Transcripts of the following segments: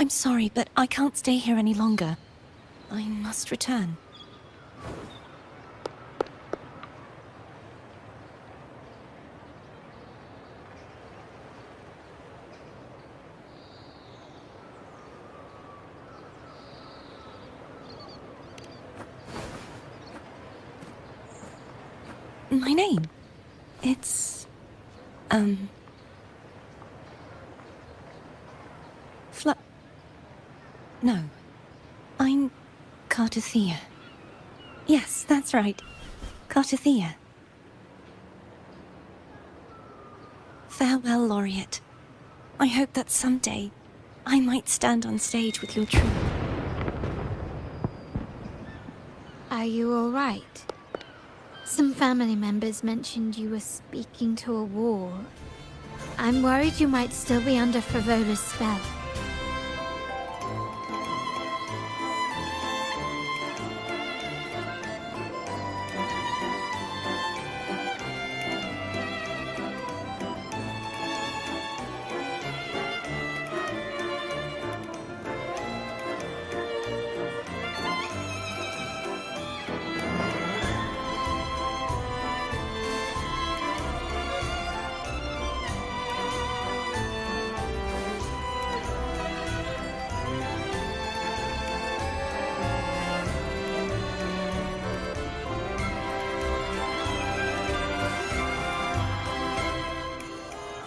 I'm sorry, but I can't stay here any longer. I must return. My name? It's... No. I'm Cartothea. Yes, that's right. Cartothea. Farewell, Laureate. I hope that someday I might stand on stage with your troupe. Are you all right? Some family members mentioned you were speaking to a wall. I'm worried you might still be under Frivola's spell.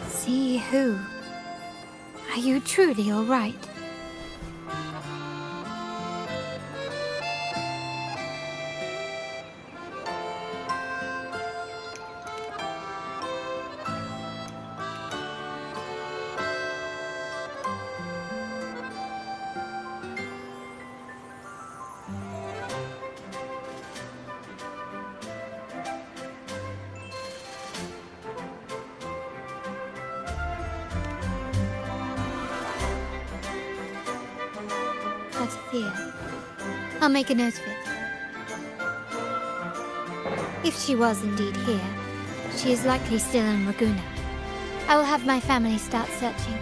See who? Are you truly all right? Here. I'll make a note of it. If she was indeed here, she is likely still in Raguna. I will have my family start searching.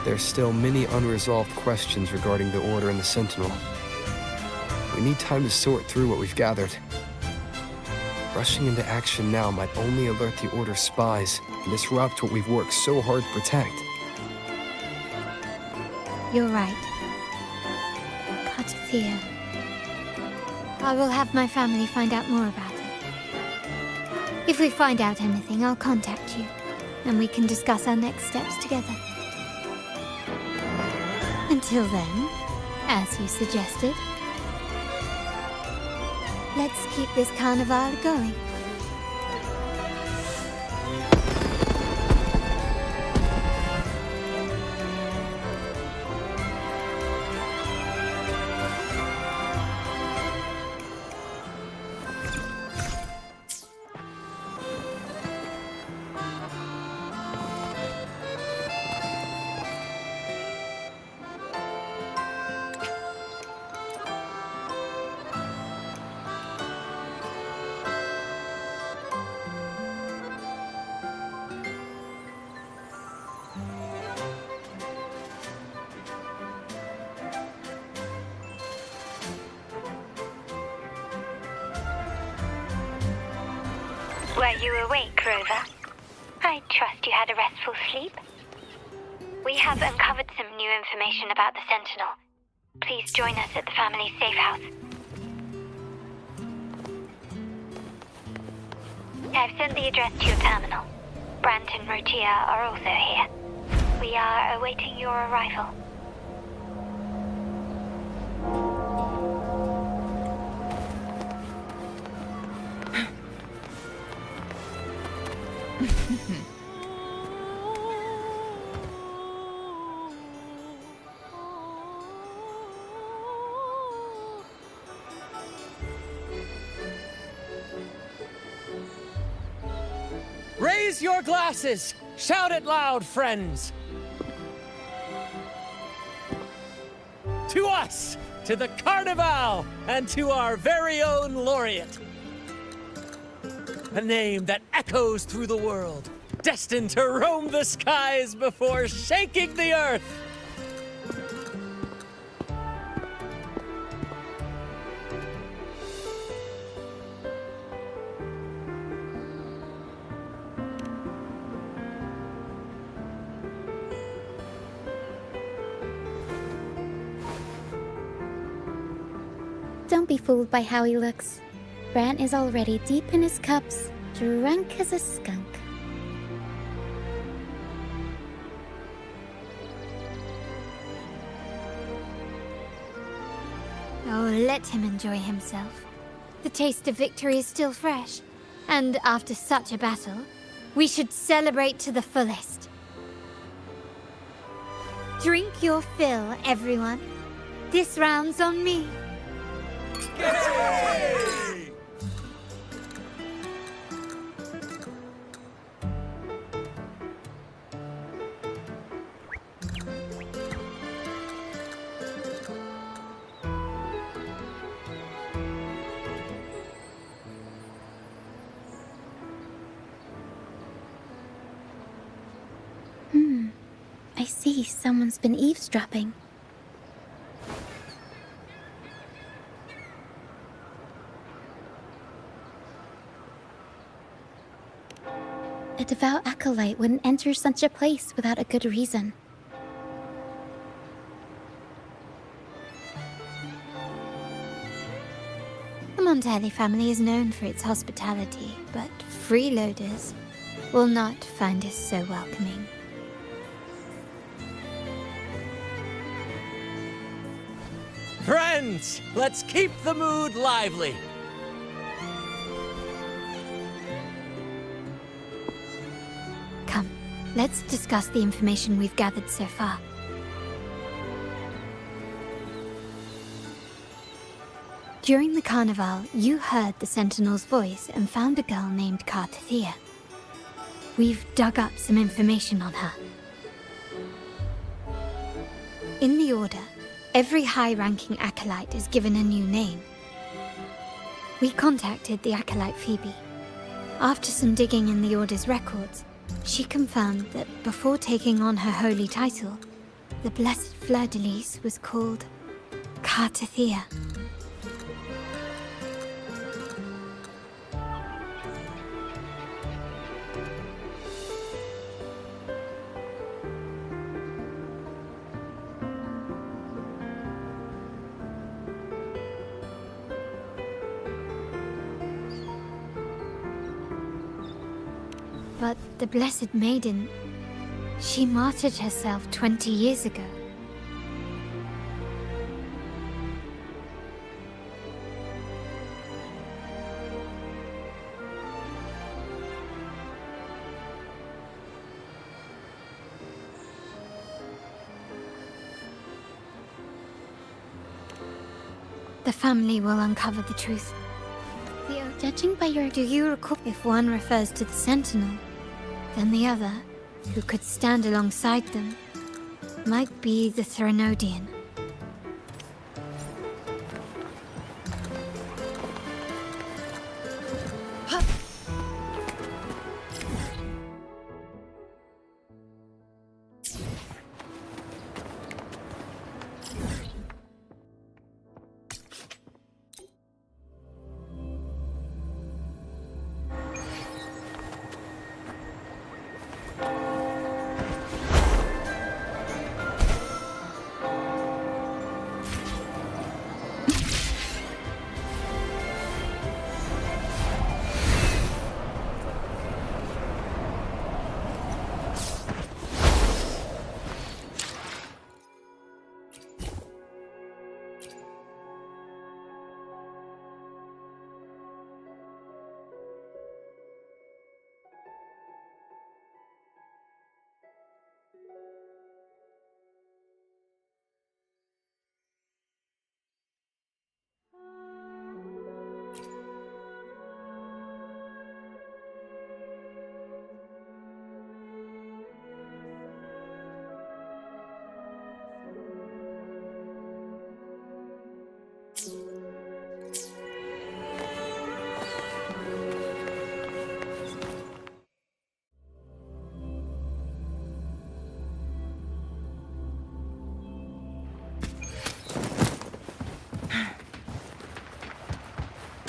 There's still many unresolved questions regarding the Order and the Sentinel. We need time to sort through what we've gathered. Rushing into action now might only alert the Order's spies and disrupt what we've worked so hard to protect. You're right. Cartothea. I will have my family find out more about it. If we find out anything, I'll contact you, and we can discuss our next steps together. Until then, as you suggested, let's keep this carnival going. Were you awake, Rover? I trust you had a restful sleep. We have uncovered some new information about the Sentinel. Please join us at the family's safe house. I've sent the address to your terminal. Brant and Rotia are also here. We are awaiting your arrival. Raise your glasses! Shout it loud, friends! To us, to the Carnival, and to our very own laureate. A name that echoes through the world, destined to roam the skies before shaking the earth. Don't be fooled by how he looks. Brant is already deep in his cups, drunk as a skunk. Oh, let him enjoy himself. The taste of victory is still fresh, and after such a battle, we should celebrate to the fullest. Drink your fill, everyone. This round's on me. I see someone's been eavesdropping. A devout acolyte wouldn't enter such a place without a good reason. The Montelli family is known for its hospitality, but freeloaders will not find us so welcoming. Friends, let's keep the mood lively. Come, let's discuss the information we've gathered so far. During the carnival, you heard the Sentinel's voice and found a girl named Cartathea. We've dug up some information on her. In the Order, every high-ranking acolyte is given a new name. We contacted the acolyte Phoebe. After some digging in the Order's records, she confirmed that before taking on her holy title, the Blessed Fleur-de-Lis was called Cartathea. But the Blessed Maiden, she martyred herself 20 years ago. The family will uncover the truth. Judging by your... Do you recall if one refers to the Sentinel, then the other, who could stand alongside them, might be the Threnodian.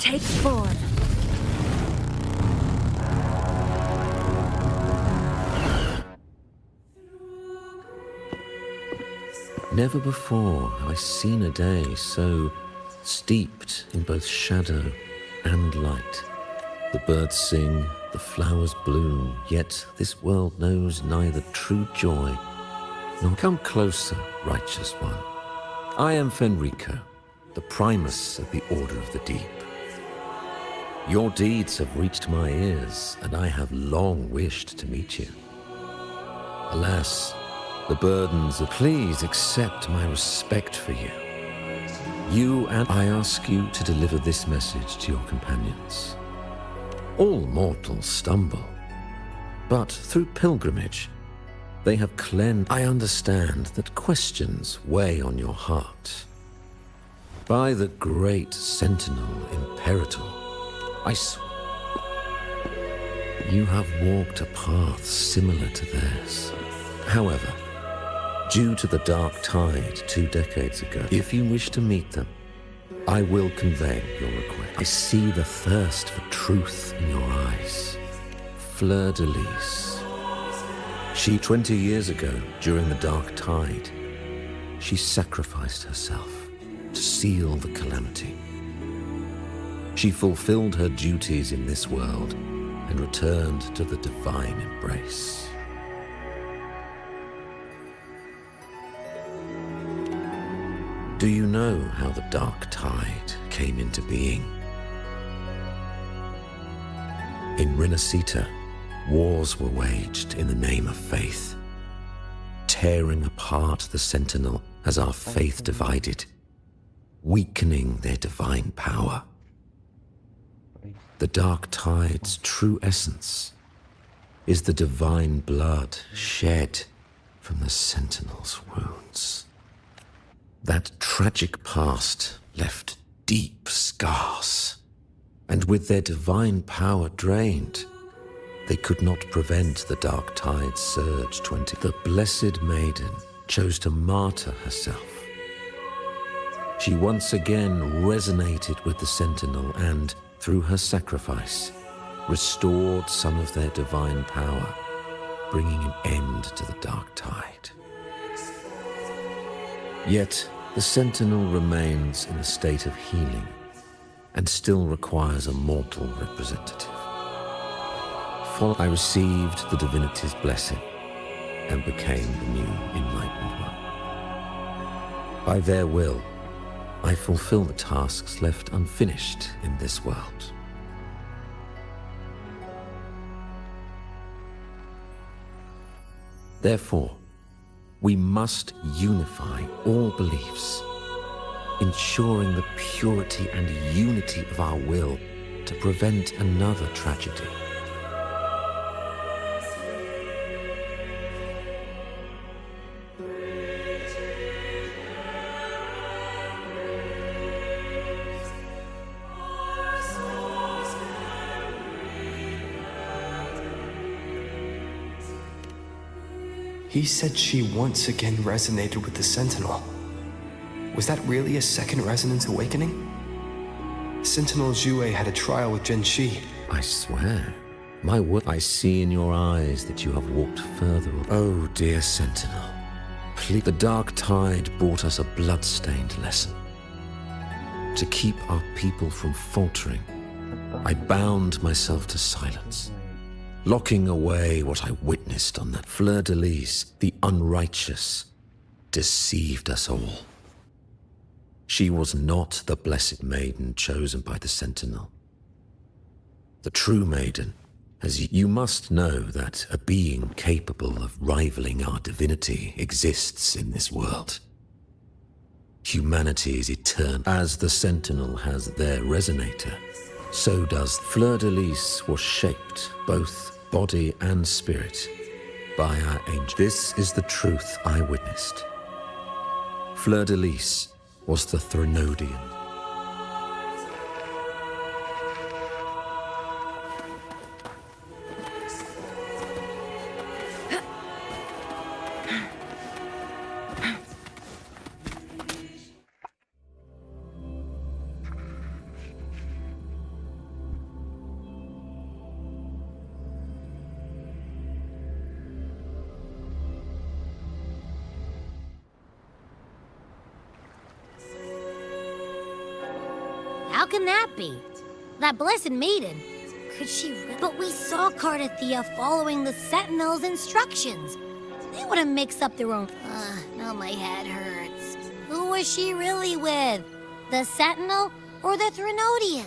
take form. Never before have I seen a day so steeped in both shadow and light. The birds sing, the flowers bloom, yet this world knows neither true joy nor... Come closer, righteous one. I am Fenrico, the primus of the Order of the Deep. Your deeds have reached my ears, and I have long wished to meet you. Alas, the burdens of... Please accept my respect for you. You and I ask you to deliver this message to your companions. All mortals stumble, but through pilgrimage, they have cleansed. I understand that questions weigh on your heart. By the great Sentinel Imperator, I swear, you have walked a path similar to theirs. However, due to the Dark Tide 2 decades ago, if you wish to meet them, I will convey your request. I see the thirst for truth in your eyes. Fleur de Lis. 20 years ago, during the Dark Tide, she sacrificed herself to seal the calamity. She fulfilled her duties in this world and returned to the divine embrace. Do you know how the Dark Tide came into being? In Rinascita, wars were waged in the name of faith, tearing apart the Sentinel as our faith divided, weakening their divine power. The Dark Tide's true essence is the divine blood shed from the Sentinel's wounds. That tragic past left deep scars, and with their divine power drained, they could not prevent the Dark Tide's surge. The Blessed Maiden chose to martyr herself. She once again resonated with the Sentinel and, through her sacrifice, restored some of their divine power, bringing an end to the Dark Tide. Yet, the Sentinel remains in a state of healing and still requires a mortal representative. I received the divinity's blessing and became the new Enlightened One. By their will, I fulfill the tasks left unfinished in this world. Therefore, we must unify all beliefs, ensuring the purity and unity of our will to prevent another tragedy. He said she once again resonated with the Sentinel. Was that really a second resonance awakening? Sentinel Jue had a trial with Genshi. I swear, my word, I see in your eyes that you have walked further. Oh, dear Sentinel, please. The Dark Tide brought us a blood-stained lesson. To keep our people from faltering, I bound myself to silence, locking away what I witnessed on that. Fleur de Lis, the unrighteous, deceived us all. She was not the Blessed Maiden chosen by the Sentinel. The true Maiden, as you must know that a being capable of rivaling our divinity exists in this world. Humanity is eternal. As the Sentinel has their resonator, so does Fleur de Lis was shaped, both body and spirit, by our angel. This is the truth I witnessed. Fleur de Lis was the Threnodian. How can that be? That blessed maiden. Could she But we saw Cardathia following the Sentinel's instructions. They wouldn't mix up their own... now my head hurts. Who was she really with? The Sentinel or the Threnodian?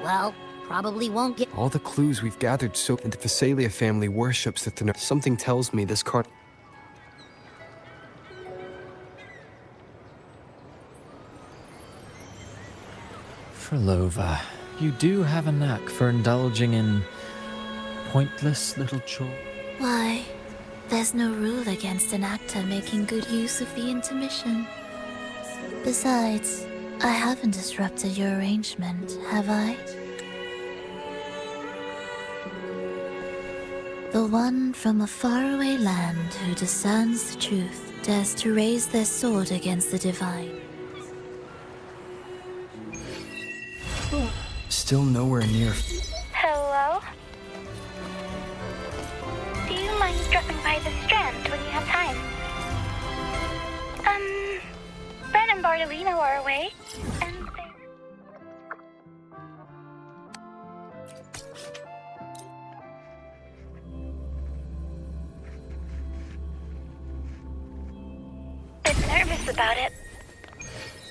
Well, probably won't get... All the clues we've gathered so the Phasalia family worships the Thenor. Something tells me this card... Frolova, you do have a knack for indulging in pointless little chores. Why, there's no rule against an actor making good use of the intermission. Besides, I haven't disrupted your arrangement, have I? The one from a faraway land who discerns the truth dares to raise their sword against the divine. Still nowhere near... Hello? Do you mind dropping by the Strand when you have time? Brett and Bartolino are away, and they're nervous about it.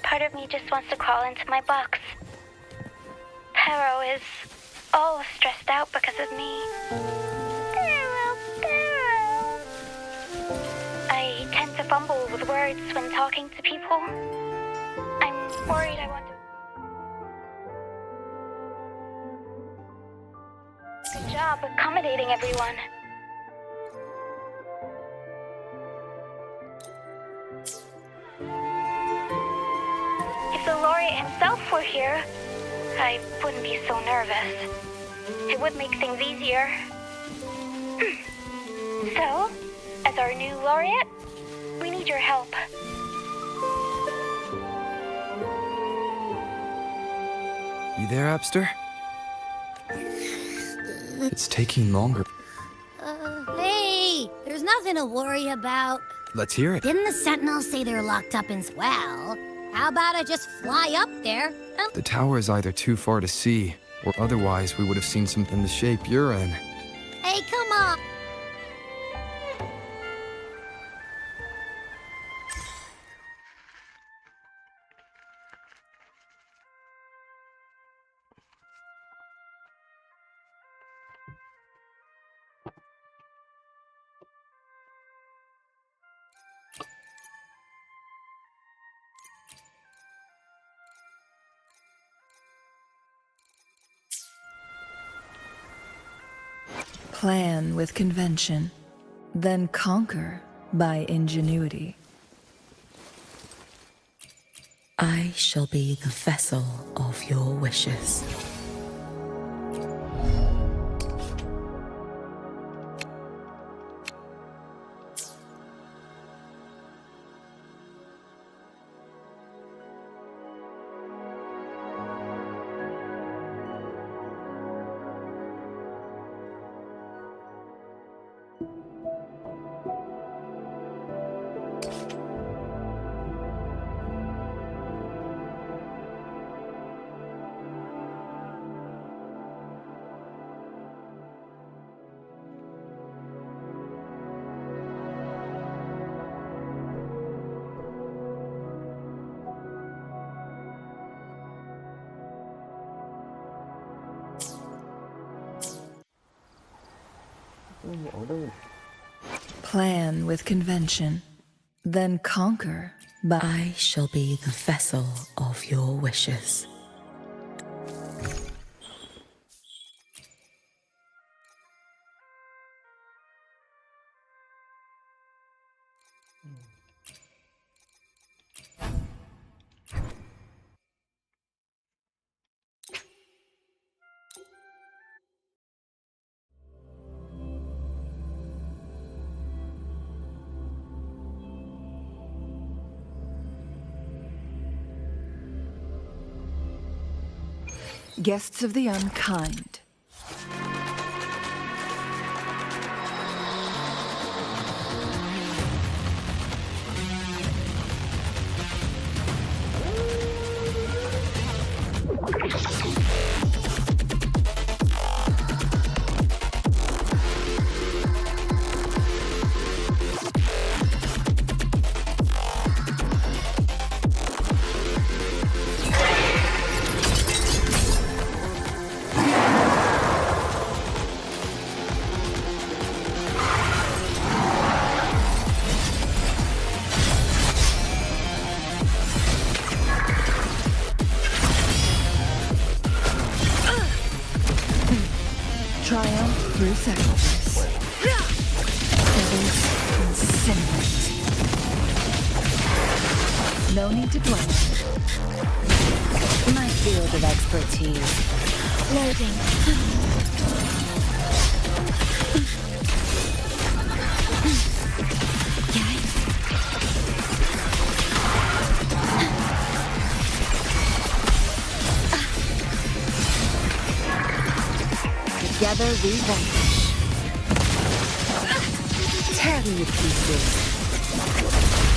Part of me just wants to crawl into my box. Pero is all stressed out because of me. Pero. I tend to fumble with words when talking to people. I'm worried I want to... Good job accommodating everyone. If the laureate himself were here, I wouldn't be so nervous. It would make things easier. So, as our new laureate, we need your help. You there, Abster? It's taking longer. Hey, there's nothing to worry about. Let's hear it. Didn't the Sentinels say they're locked up in Swell? How about I just fly up there and... The tower is either too far to see, or otherwise we would have seen something in the shape you're in. Hey, come on! Plan with convention, then conquer by ingenuity. I shall be the vessel of your wishes. Plan with convention, then conquer by... I shall be the vessel of your wishes. Guests of the unkind. Triumph through sacrifice. Feathers incinerate. No need to dwell. My field of expertise. Loading. Together we vanquish. Tear me to pieces.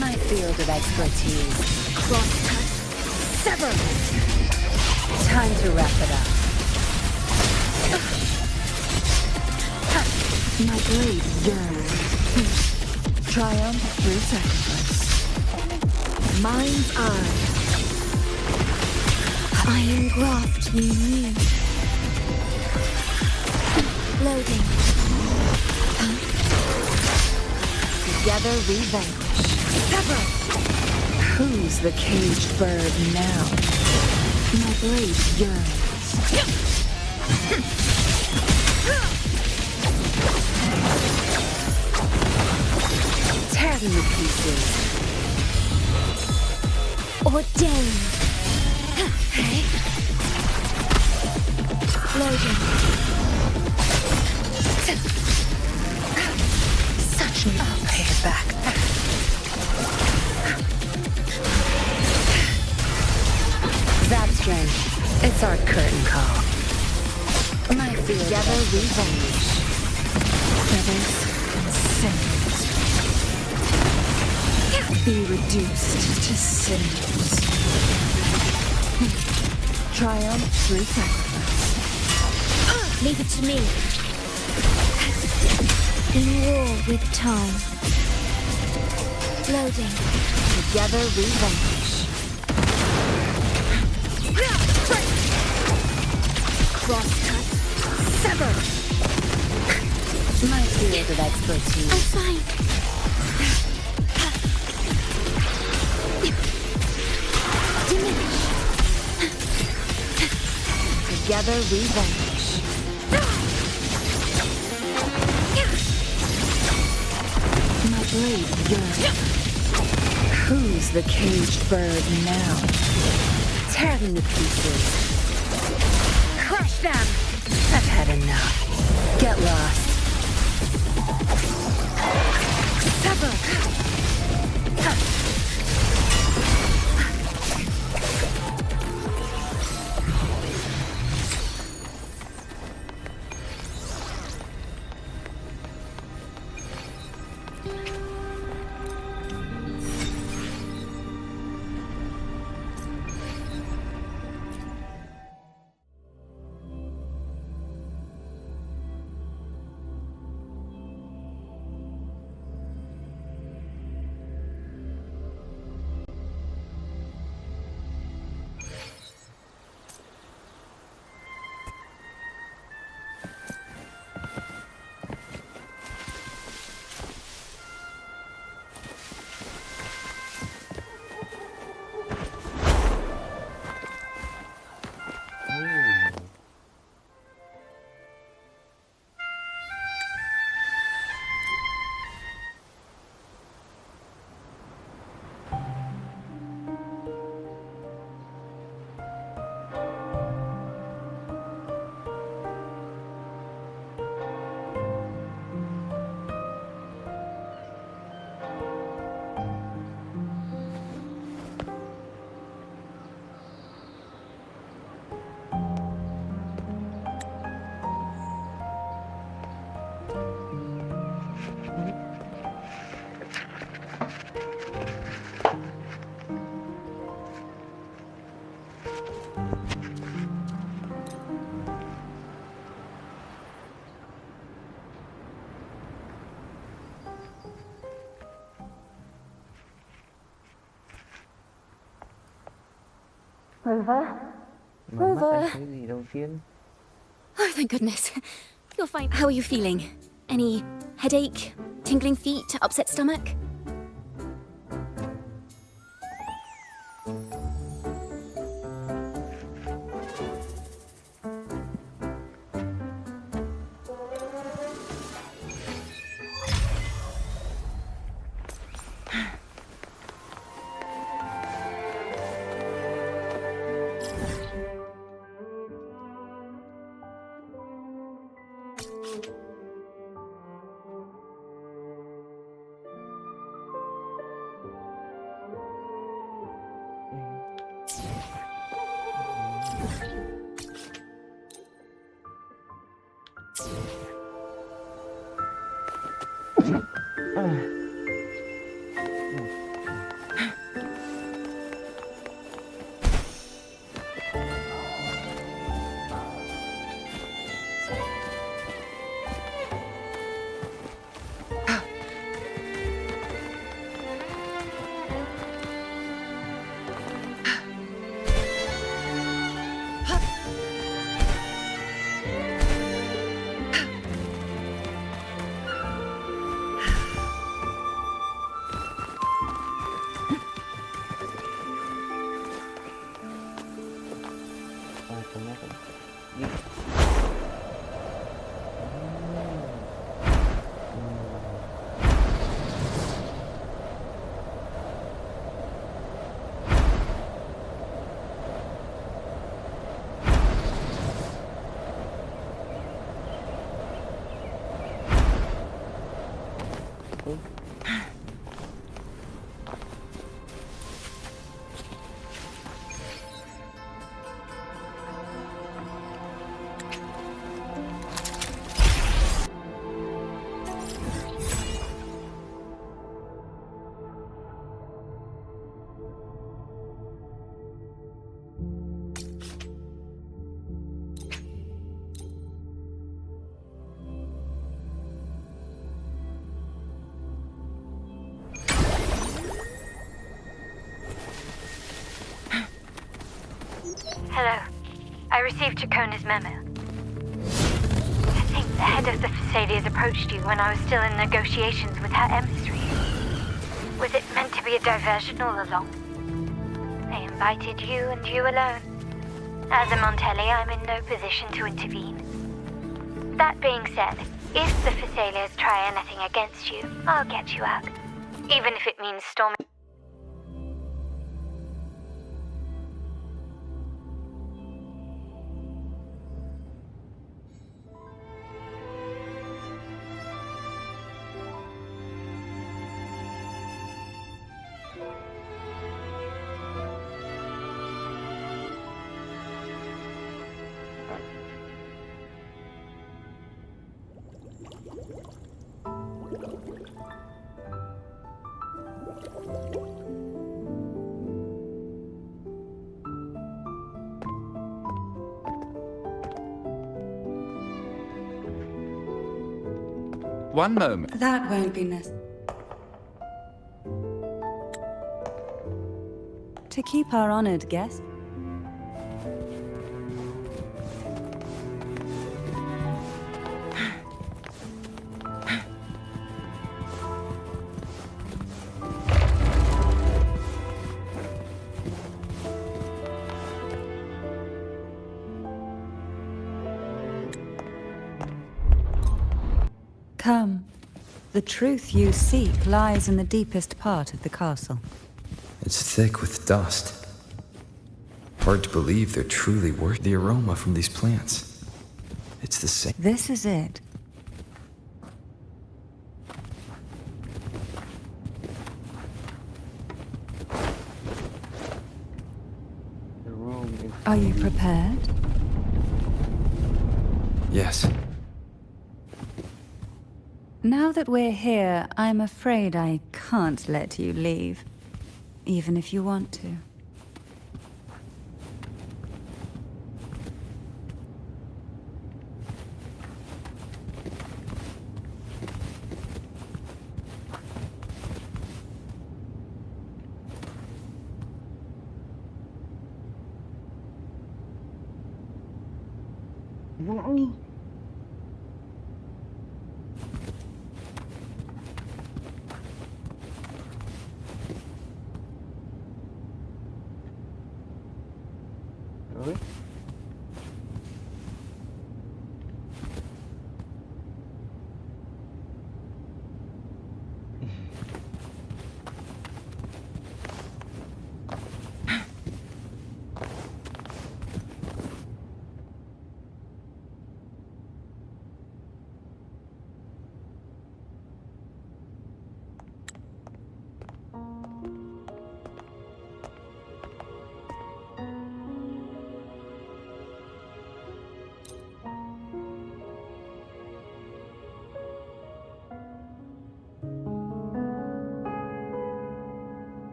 My field of expertise. Crosscut. Sever! Time to wrap it up. My blade yearns. Triumph through sacrifice. Mind's eye. Iron graft you knew. Loading. Together we vanquish. Sever! Who's the caged bird now? My blade yearns. Tear me to pieces. Ordained. Loading. Such me. I'll pay it back. Zabstring, it's our curtain call. My field. Together we vanquish. Feathers incinerate. Be reduced to cinders. Triumph through sacrifice. Leave it to me. In war with time. Loading. Together we vanquish. Crosscut. Sever! My field of expertise. I'm fine. Diminish. Together we vanquish. My blade yearns. Who's the caged bird now? Tear them to pieces. Crush them! I've had enough. Get lost. Sever! Rover. Oh, thank goodness. You're fine. How are you feeling? Any headache, tingling feet, upset stomach? Hello. I received Chacona's memo. I think the head of the Thessalias approached you when I was still in negotiations with her emissary. Was it meant to be a diversion all along? They invited you and you alone. As a Montelli, I'm in no position to intervene. That being said, if the Thessalias try anything against you, I'll get you out. Even if it means storming. One moment. That won't be necessary. To keep our honored guest. Come. The truth you seek lies in the deepest part of the castle. It's thick with dust. Hard to believe they're truly worth the aroma from these plants. It's the same. This is it. Are you prepared? Yes. Now that we're here, I'm afraid I can't let you leave. Even if you want to. Really?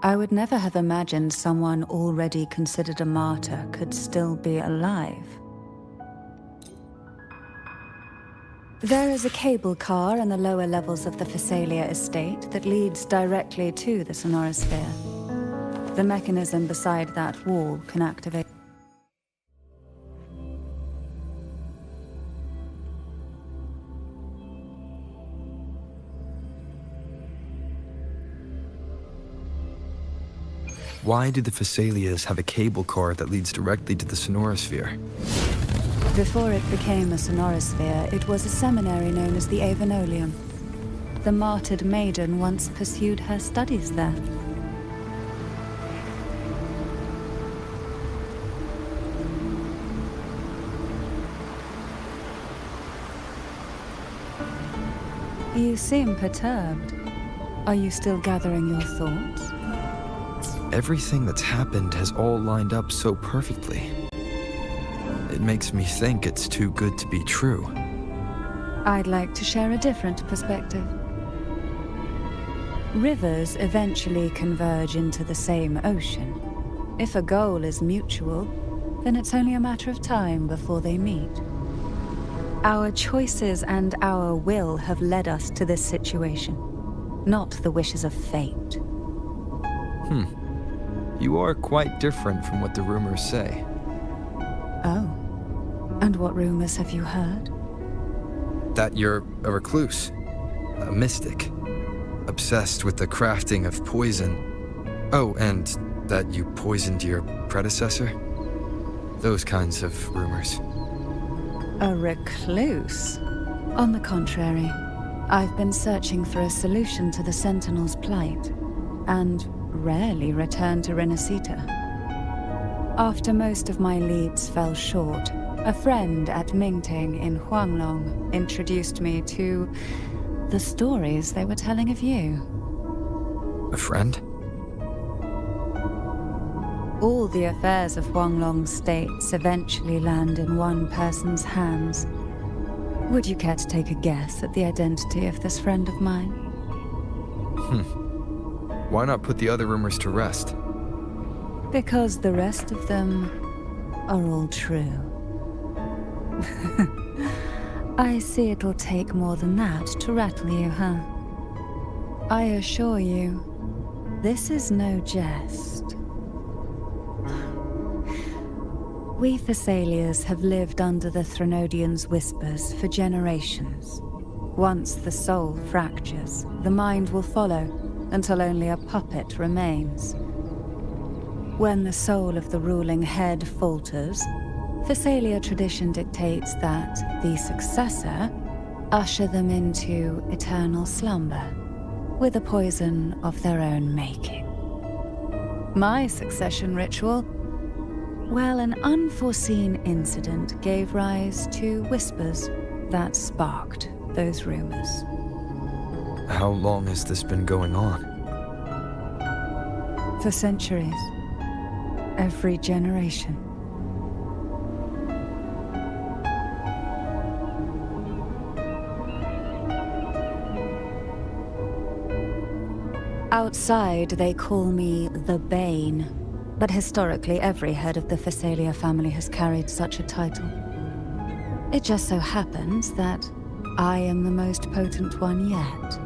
I would never have imagined someone already considered a martyr could still be alive. There is a cable car in the lower levels of the Phasalia estate that leads directly to the Sonorosphere. The mechanism beside that wall can activate. Why do the Phasalias have a cable car that leads directly to the Sonorosphere? Before it became a Sonorosphere, it was a seminary known as the Avenolium. The martyred maiden once pursued her studies there. You seem perturbed. Are you still gathering your thoughts? Everything that's happened has all lined up so perfectly. It makes me think it's too good to be true. I'd like to share a different perspective. Rivers eventually converge into the same ocean. If a goal is mutual, then it's only a matter of time before they meet. Our choices and our will have led us to this situation, not the wishes of fate. You are quite different from what the rumors say. Oh. And what rumors have you heard? That you're a recluse, a mystic, obsessed with the crafting of poison. Oh, and that you poisoned your predecessor? Those kinds of rumors. A recluse? On the contrary, I've been searching for a solution to the Sentinel's plight, and rarely return to Renacita. After most of my leads fell short, a friend at Mingting in Huanglong introduced me to the stories they were telling of you. A friend? All the affairs of Huanglong states eventually land in one person's hands. Would you care to take a guess at the identity of this friend of mine? Why not put the other rumors to rest? Because the rest of them are all true. I see it'll take more than that to rattle you, huh? I assure you, this is no jest. We Thessalians have lived under the Threnodians' whispers for generations. Once the soul fractures, the mind will follow, until only a puppet remains. When the soul of the ruling head falters, Thessalia tradition dictates that the successor usher them into eternal slumber, with a poison of their own making. My succession ritual? Well, an unforeseen incident gave rise to whispers that sparked those rumors. How long has this been going on? For centuries. Every generation. Outside, they call me the Bane, but historically every head of the Phasalia family has carried such a title. It just so happens that I am the most potent one yet.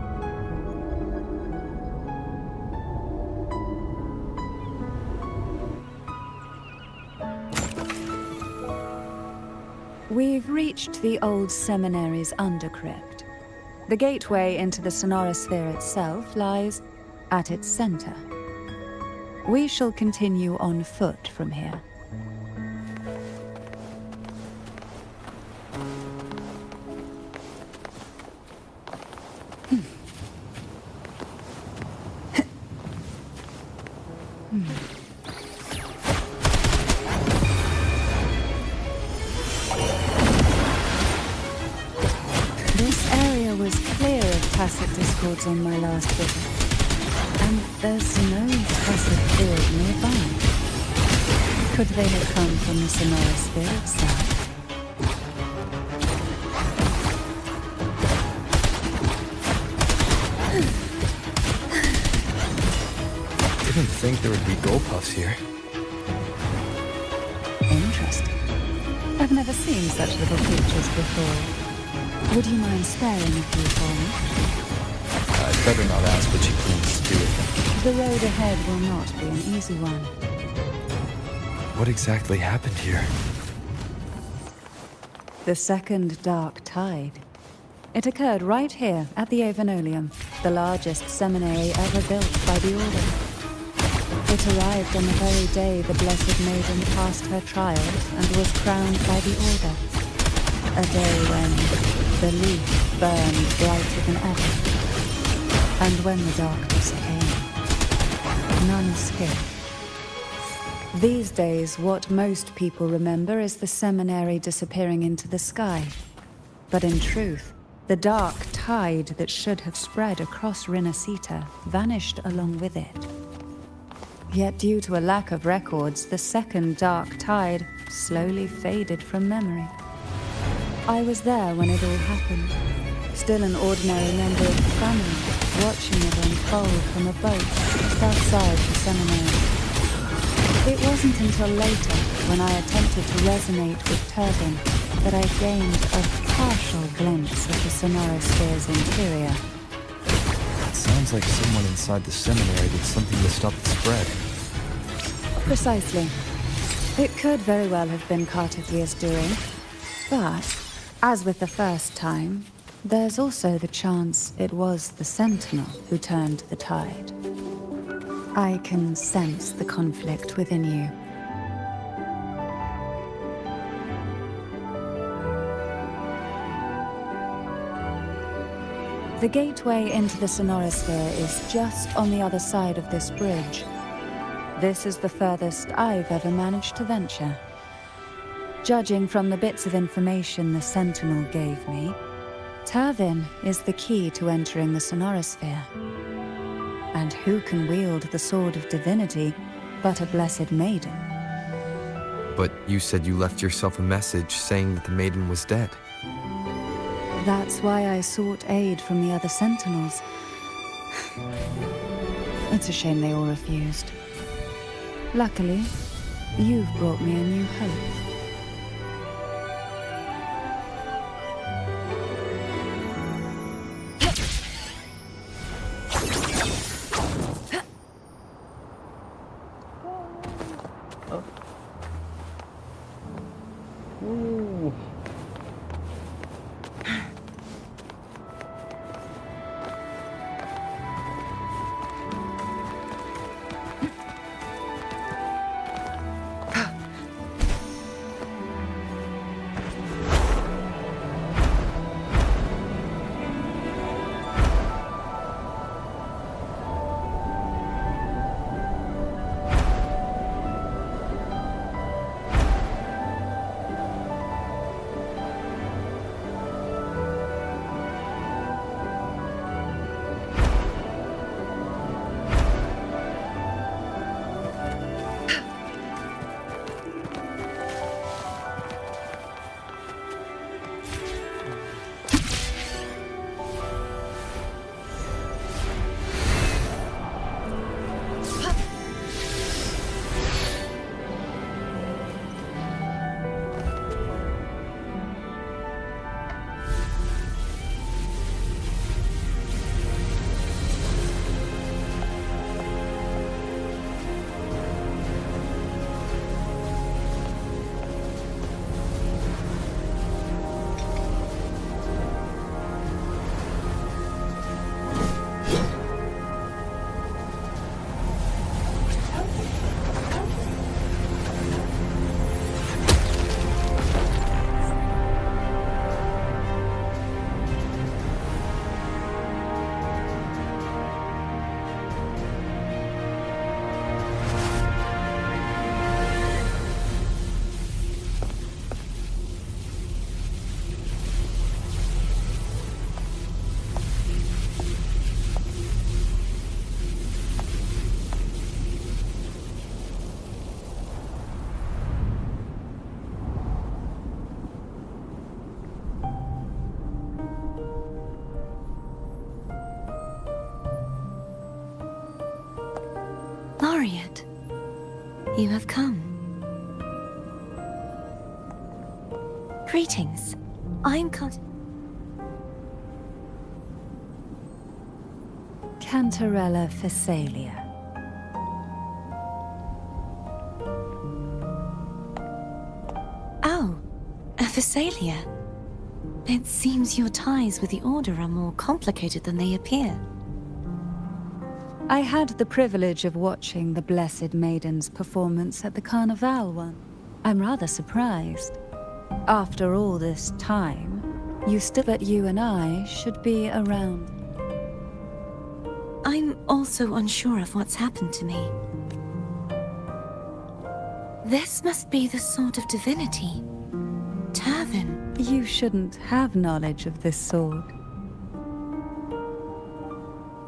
We've reached the old seminary's undercrypt. The gateway into the sonorosphere itself lies at its center. We shall continue on foot from here. Tacit discords on my last visit, and there's no tacit field nearby. Could they have come from the sonorosphere itself? Didn't think there would be Gulpuffs here. Interesting. I've never seen such little creatures before. Would you mind sparing a few for me? I'd better not ask what she plans to do with them. The road ahead will not be an easy one. What exactly happened here? The second dark tide. It occurred right here at the Avenoleum, the largest seminary ever built by the Order. It arrived on the very day the Blessed Maiden passed her trials and was crowned by the Order. A day when the leaf burned brighter than ever. And when the darkness came, none escaped. These days, what most people remember is the seminary disappearing into the sky. But in truth, the dark tide that should have spread across Rinascita vanished along with it. Yet due to a lack of records, the second dark tide slowly faded from memory. I was there when it all happened, still an ordinary member of the family, watching it unfold from a boat just outside the seminary. It wasn't until later, when I attempted to resonate with Turbin, that I gained a partial glimpse of the sonorosphere's interior. It sounds like someone inside the seminary did something to stop the spread. Precisely. It could very well have been Cartithia's doing, but as with the first time, there's also the chance it was the Sentinel who turned the tide. I can sense the conflict within you. The gateway into the sonorosphere is just on the other side of this bridge. This is the furthest I've ever managed to venture. Judging from the bits of information the Sentinel gave me, Turbin is the key to entering the sonorosphere. And who can wield the Sword of Divinity but a Blessed Maiden? But you said you left yourself a message saying that the maiden was dead. That's why I sought aid from the other Sentinels. It's a shame they all refused. Luckily, you've brought me a new hope. You have come. Greetings. I'm Cantarella Phasalia. Oh, a Phasalia. It seems your ties with the Order are more complicated than they appear. I had the privilege of watching the Blessed Maiden's performance at the Carnival one. I'm rather surprised. After all this time, that you and I should be around. I'm also unsure of what's happened to me. This must be the sword of divinity. Turvin. You shouldn't have knowledge of this sword.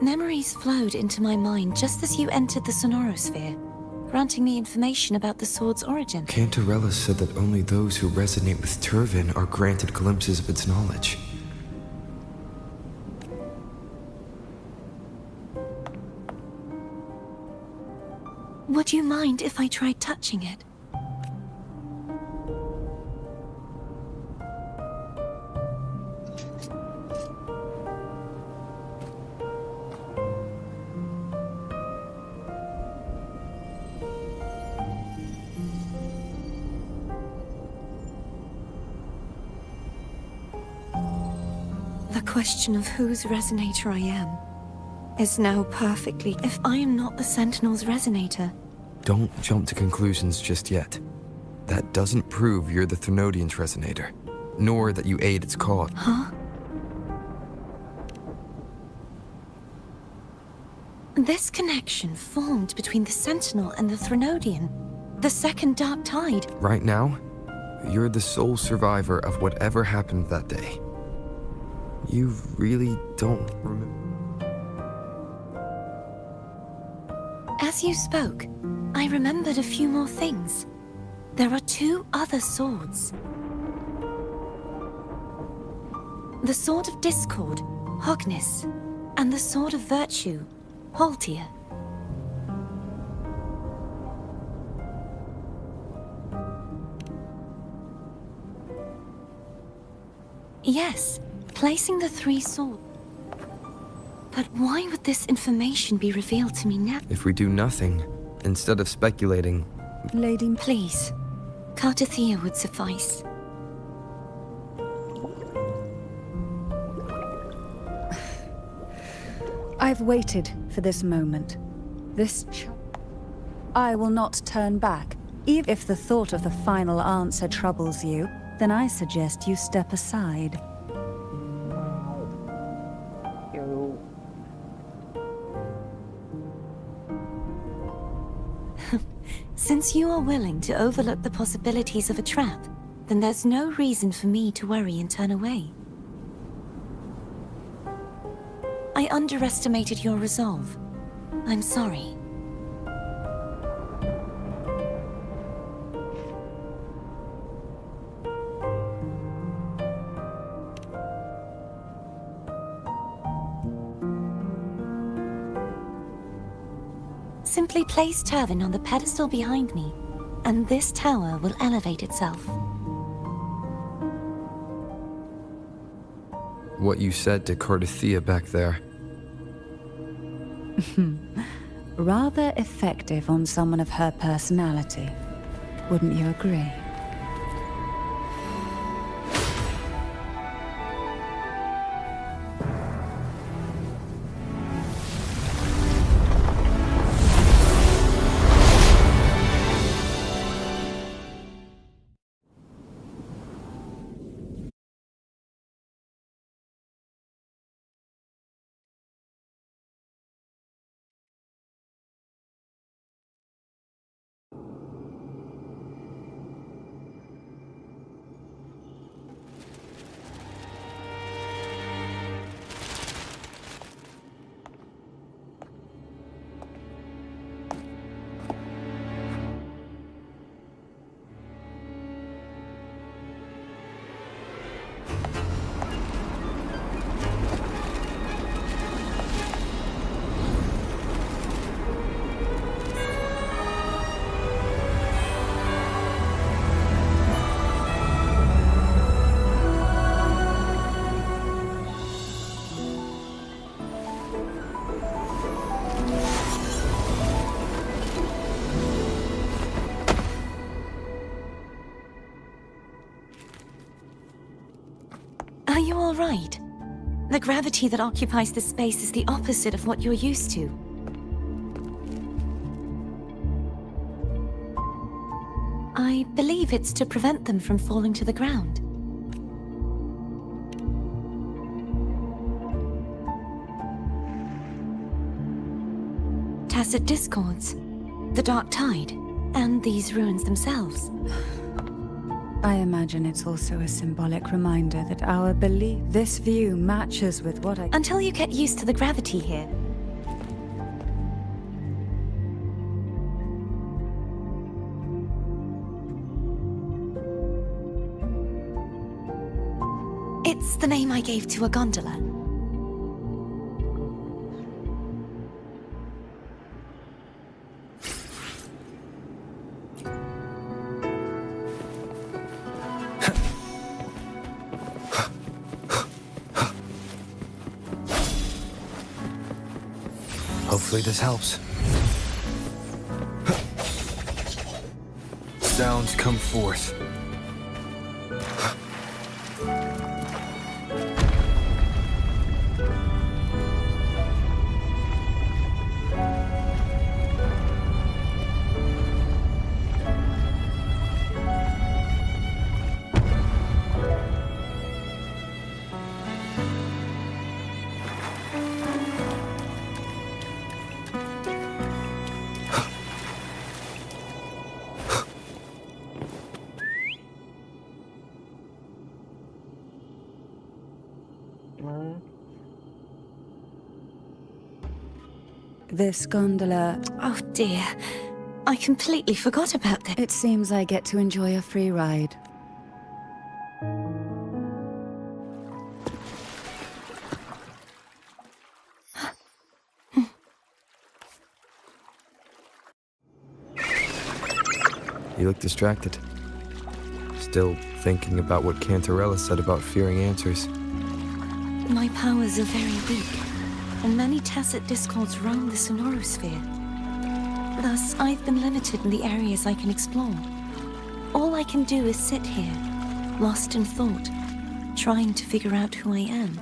Memories flowed into my mind just as you entered the Sonorosphere, granting me information about the sword's origin. Cantarella said that only those who resonate with Turvin are granted glimpses of its knowledge. Would you mind if I tried touching it? The question of whose resonator I am is now perfectly if I am not the Sentinel's resonator. Don't jump to conclusions just yet. That doesn't prove you're the Threnodian's resonator, nor that you aid its cause. Huh? This connection formed between the Sentinel and the Threnodian, the second Dark Tide. Right now, you're the sole survivor of whatever happened that day. You really don't remember? As you spoke, I remembered a few more things. There are two other swords. The Sword of Discord, Hognis, and the Sword of Virtue, Haltia. Yes, placing the three swords. But why would this information be revealed to me now? If we do nothing, instead of speculating... Lady... Please, Cartathea would suffice. I've waited for this moment. I will not turn back. Even if the thought of the final answer troubles you, then I suggest you step aside. Since you are willing to overlook the possibilities of a trap, then there's no reason for me to worry and turn away. I underestimated your resolve. I'm sorry. Simply place Turvin on the pedestal behind me, and this tower will elevate itself. What you said to Cartathea back there. Rather effective on someone of her personality. Wouldn't you agree? you all right? The gravity that occupies the space is the opposite of what you're used to. I believe it's to prevent them from falling to the ground. Tacit discords, the dark tide, and these ruins themselves. I imagine it's also a symbolic reminder that our belief, this view, matches with what I... Until you get used to the gravity here. It's the name I gave to a gondola. Hopefully this helps. Sounds come forth. This gondola... Oh dear. I completely forgot about that. It seems I get to enjoy a free ride. You look distracted. Still thinking about what Cantarella said about fearing answers. My powers are very weak, and many tacit discords roam the sonorosphere. Thus, I've been limited in the areas I can explore. All I can do is sit here, lost in thought, trying to figure out who I am.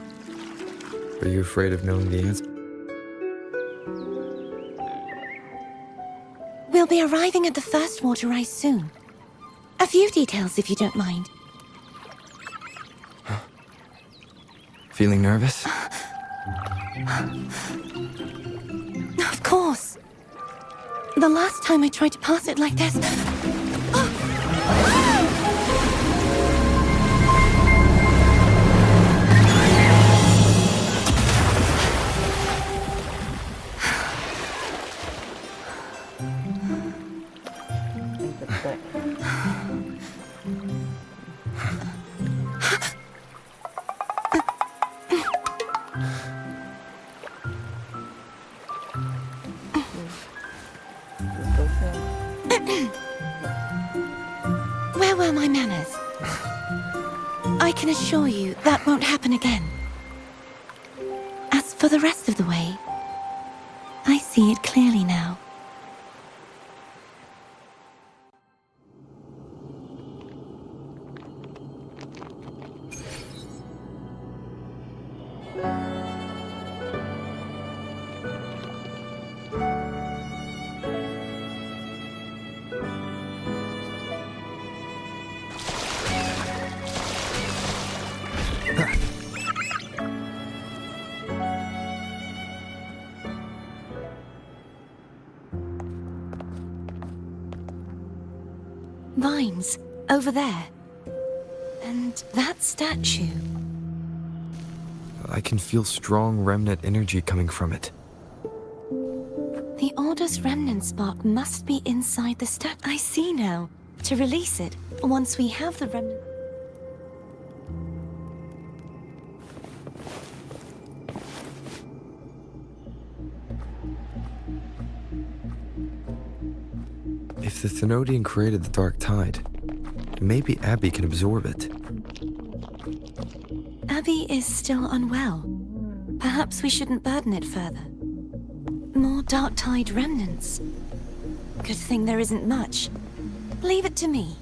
Are you afraid of knowing the answer? We'll be arriving at the first water rise soon. A few details, if you don't mind. Feeling nervous? Of course. The last time I tried to pass it like this... Where were my manners? I can assure you that won't happen again. As for the rest of the way, I see it clearly now. Vines, over there. And that statue. I can feel strong remnant energy coming from it. The Order's remnant spark must be inside the statue. I see now. To release it, once we have the remnant... If the Thenodian created the Dark Tide, maybe Abby can absorb it. Abby is still unwell. Perhaps we shouldn't burden it further. More Dark Tide remnants. Good thing there isn't much. Leave it to me.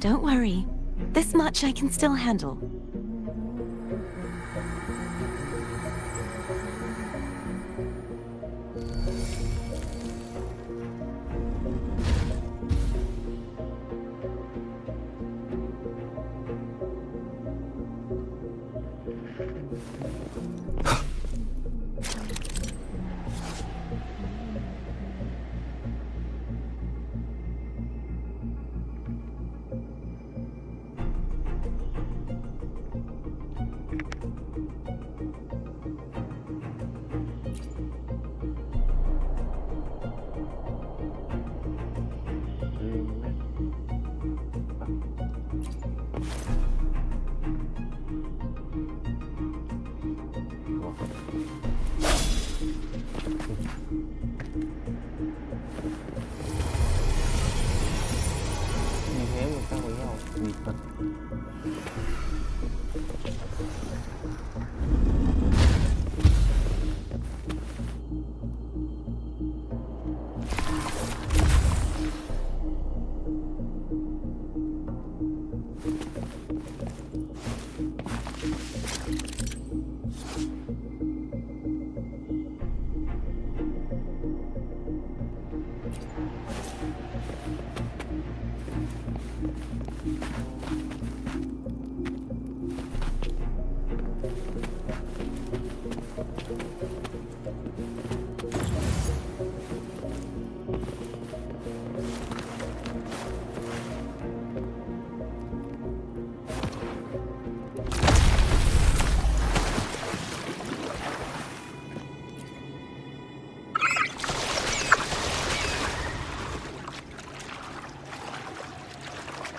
Don't worry. This much I can still handle. Như thế mà sao với nhau bị thật.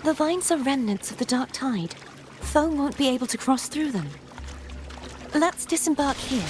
The vines are remnants of the dark tide. Foe won't be able to cross through them. Let's disembark here.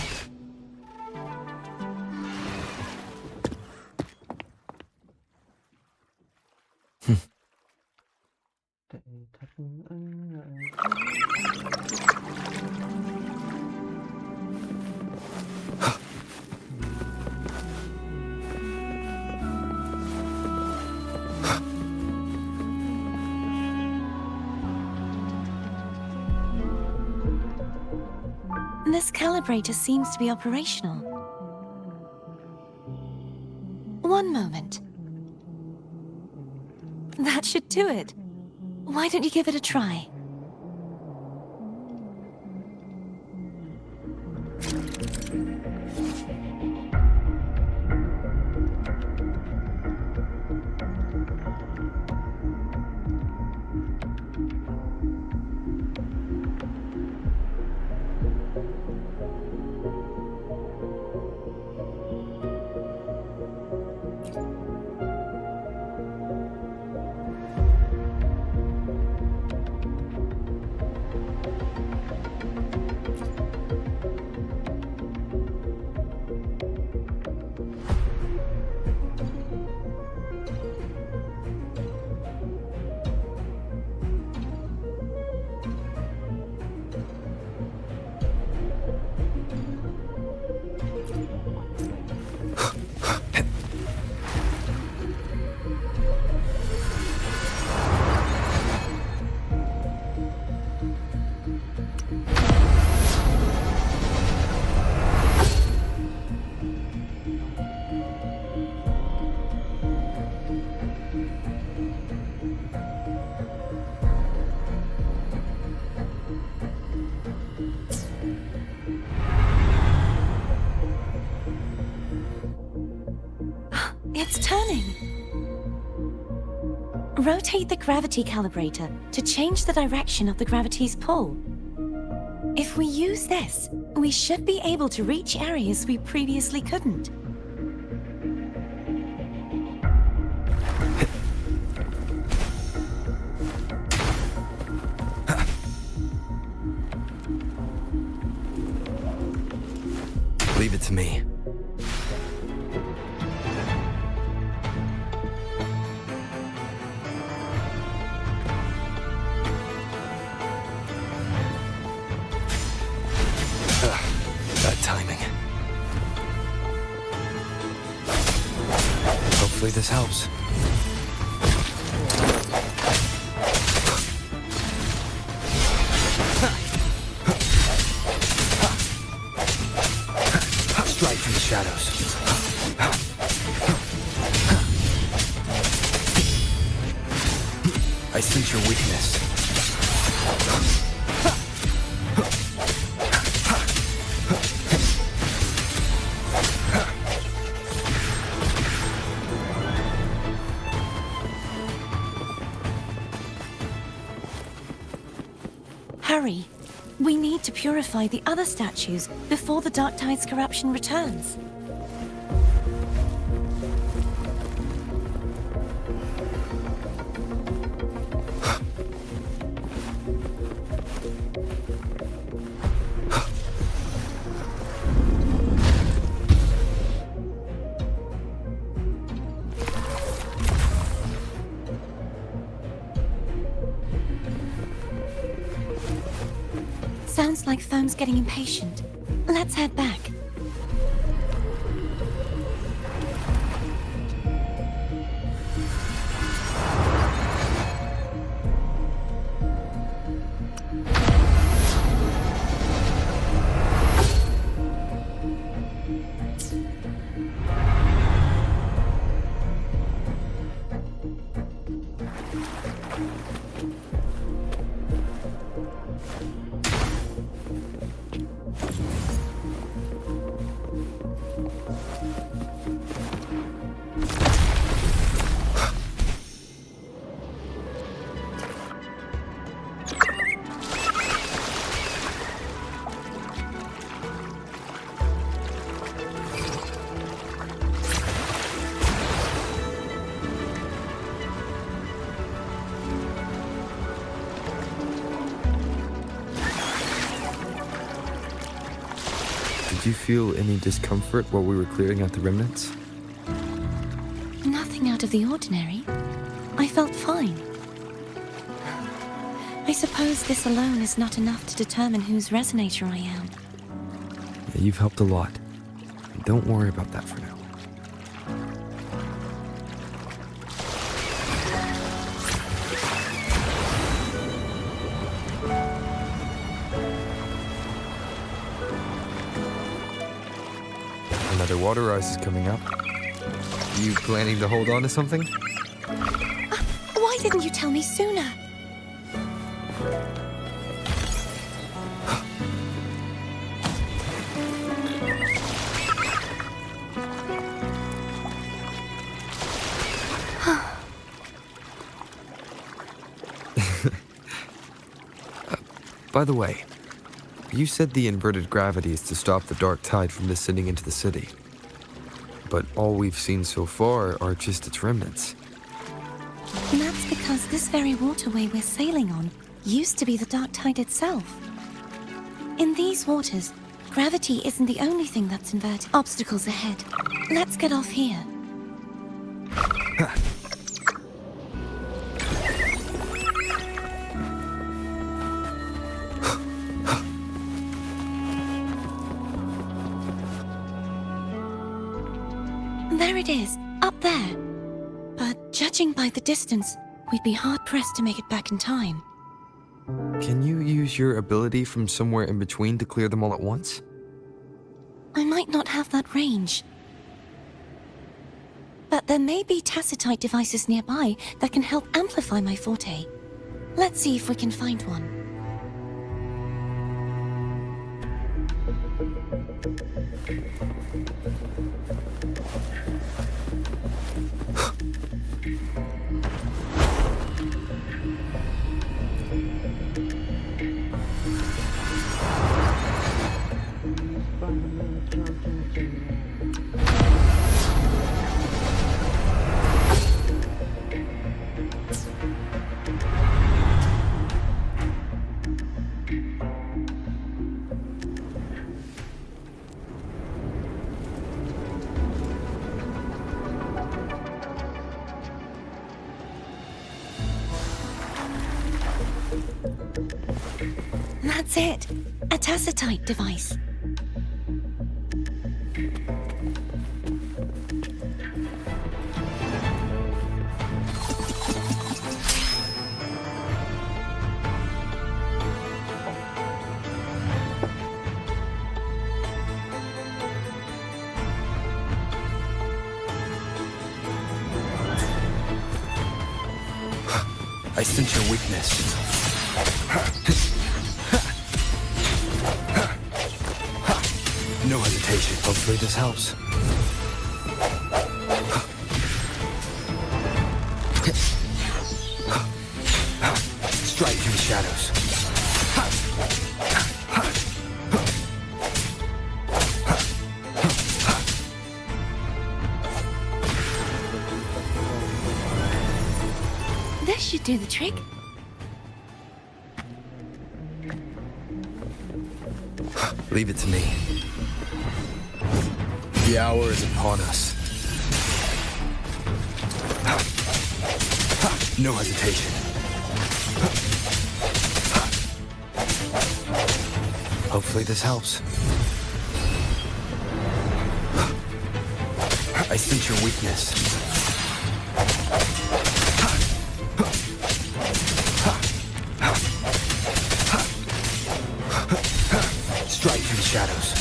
This calibrator seems to be operational. One moment. That should do it. Why don't you give it a try? It's turning. Rotate the gravity calibrator to change the direction of the gravity's pull. If we use this, we should be able to reach areas we previously couldn't. Leave it to me. That timing. Hopefully this helps. I sense your weakness. Hurry. We need to purify the other statues before the Dark Tide's corruption returns. Sounds like Foam's getting impatient. Let's head back. Did you feel any discomfort while we were clearing out the remnants? Nothing out of the ordinary. I felt fine. I suppose this alone is not enough to determine whose resonator I am. Yeah, you've helped a lot. Don't worry about that for now. Another water rise is coming up. You planning to hold on to something? Why didn't you tell me sooner? By the way, you said the inverted gravity is to stop the dark tide from descending into the city. But all we've seen so far are just its remnants. And that's because this very waterway we're sailing on used to be the dark tide itself. In these waters, gravity isn't the only thing that's inverted. Obstacles ahead. Let's get off here. There it is, up there. But judging by the distance, we'd be hard-pressed to make it back in time. Can you use your ability from somewhere in between to clear them all at once? I might not have that range. But there may be tacitite devices nearby that can help amplify my forte. Let's see if we can find one. That's it! A tacitite device. I sense your weakness. No hesitation. Hopefully this helps. Strike through the shadows. This should do the trick. Leave it to me. The hour is upon us. No hesitation. Hopefully this helps. I sense your weakness. Strike through the shadows.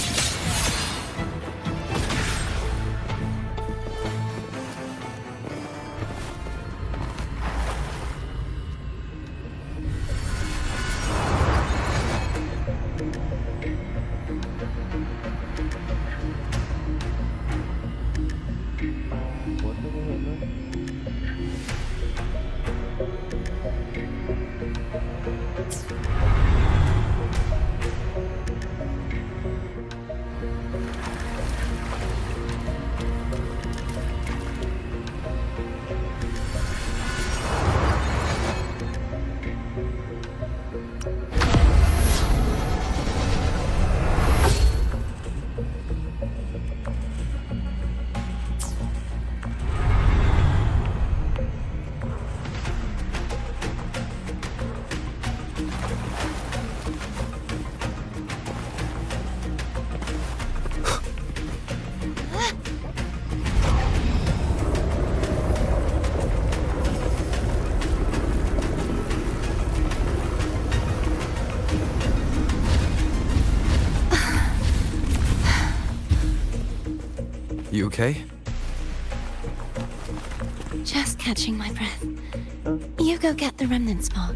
You okay? Just catching my breath. You go get the remnant spark.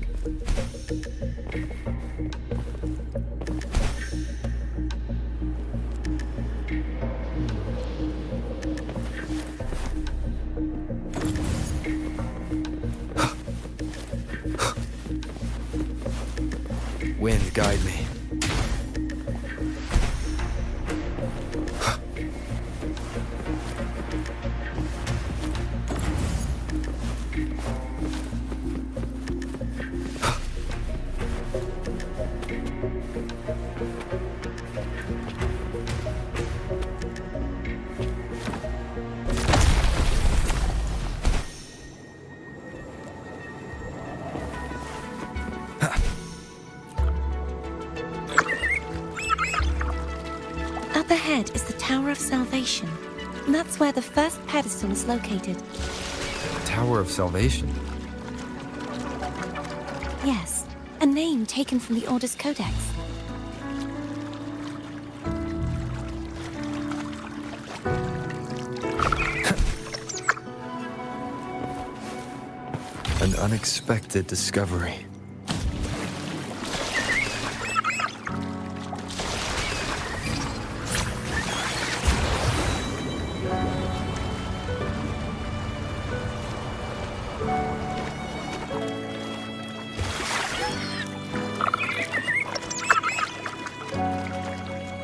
Wind, guide me. Up ahead is the Tower of Salvation. That's where the first pedestal is located. Tower of Salvation? Yes, a name taken from the Order's Codex. An unexpected discovery.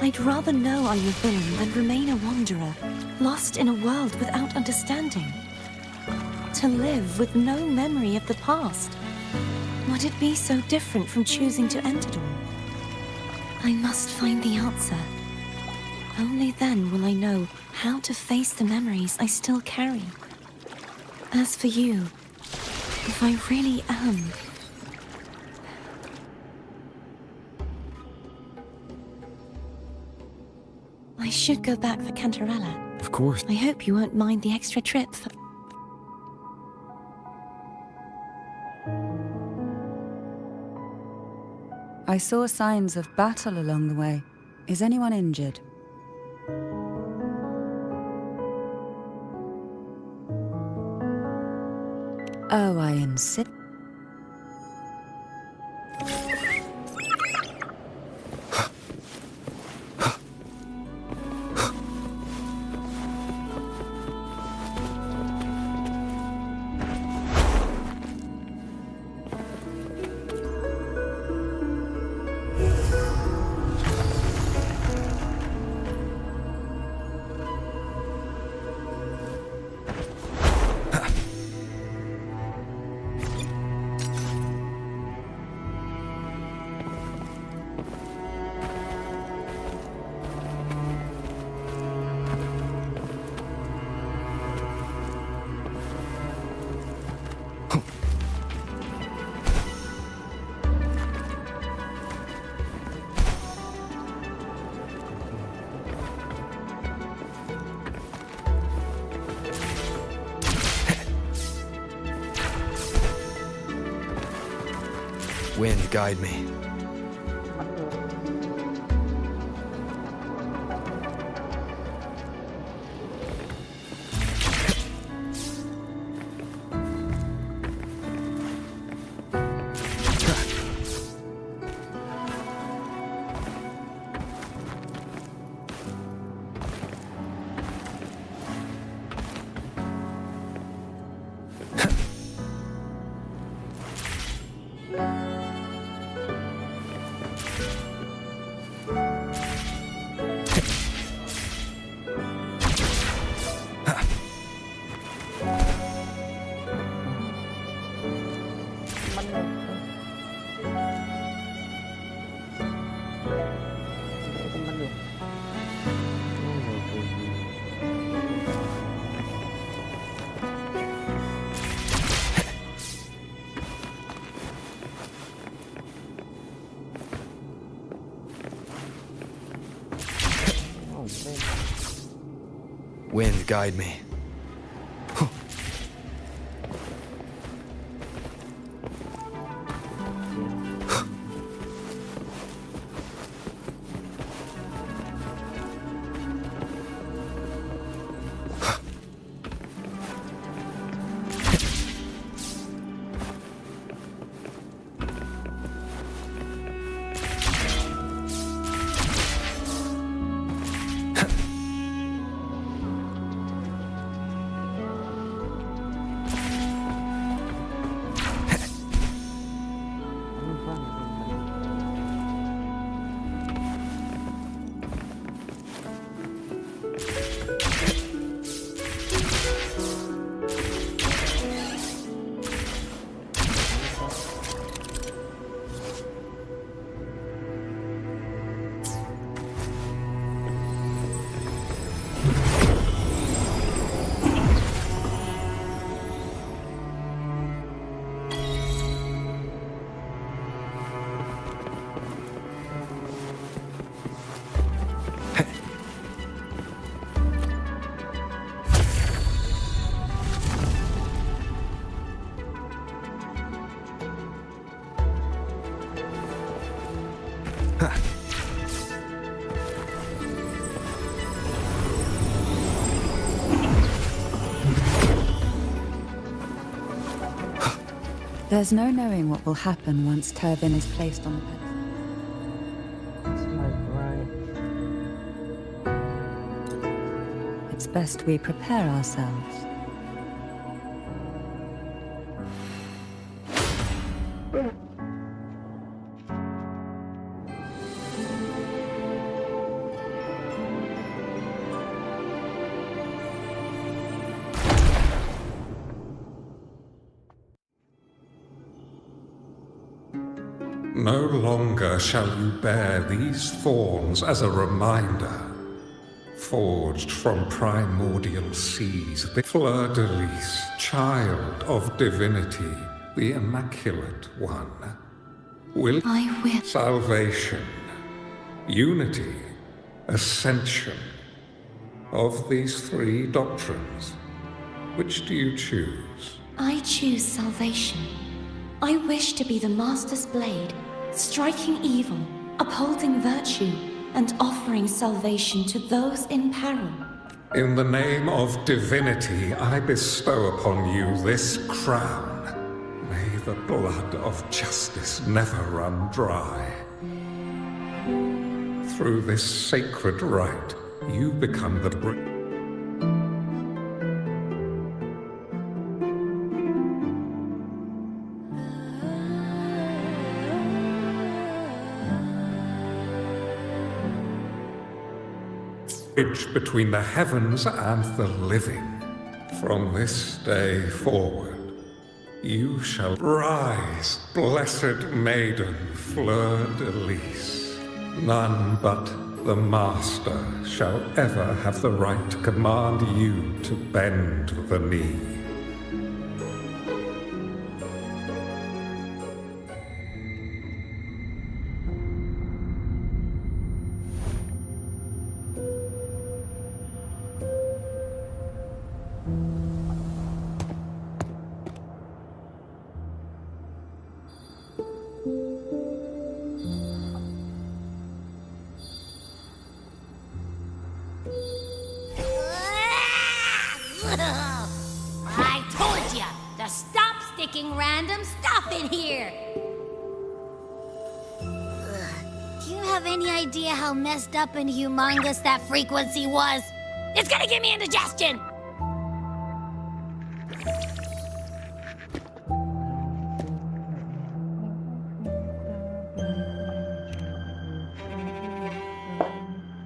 I'd rather know I'm a villain than remain a wanderer, lost in a world without understanding. To live with no memory of the past. Would it be so different from choosing to end it all? I must find the answer. Only then will I know how to face the memories I still carry. As for you, if I really am... I should go back for Cantarella. Of course. I hope you won't mind the extra trip for... I saw signs of battle along the way. Is anyone injured? Oh, I insist. Wind, guide me. Wind, guide me. There's no knowing what will happen once Turvin is placed on the pedestal. It's best we prepare ourselves. No longer shall you bear these thorns as a reminder. Forged from primordial seas, the fleur-de-lis, child of divinity, the Immaculate One, will salvation, unity, ascension. Of these three doctrines, which do you choose? I choose salvation. I wish to be the Master's blade, striking evil, upholding virtue, and offering salvation to those in peril. In the name of divinity, I bestow upon you this crown. May the blood of justice never run dry. Through this sacred rite, you become the bridge between the heavens and the living. From this day forward, you shall rise, blessed maiden fleur-de-lis. None but the Master shall ever have the right to command you to bend the knee. I told ya to stop sticking random stuff in here! Do you have any idea how messed up and humongous that frequency was? It's gonna give me indigestion!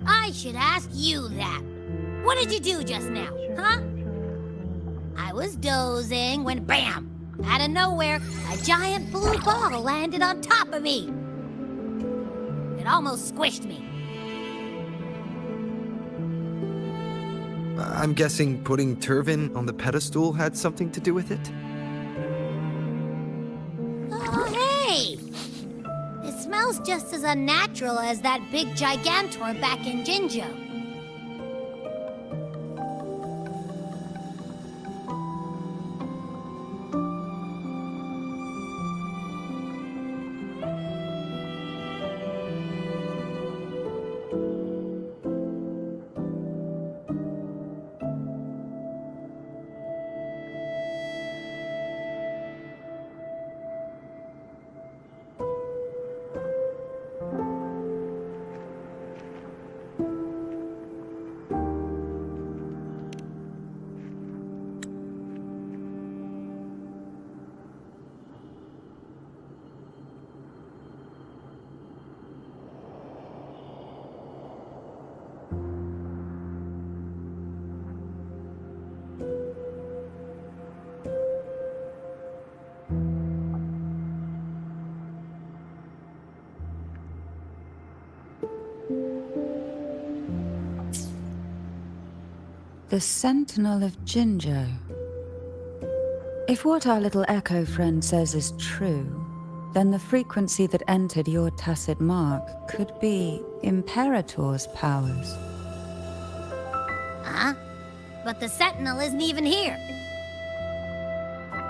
I should ask you that. What did you do just now, huh? I was dozing when BAM! Out of nowhere, a giant blue ball landed on top of me. It almost squished me. I'm guessing putting Turvin on the pedestal had something to do with it? Oh, hey! It smells just as unnatural as that big gigantor back in Jinjo. The Sentinel of Jinjo. If what our little echo friend says is true, then the frequency that entered your tacit mark could be Imperator's powers. Huh? But the Sentinel isn't even here.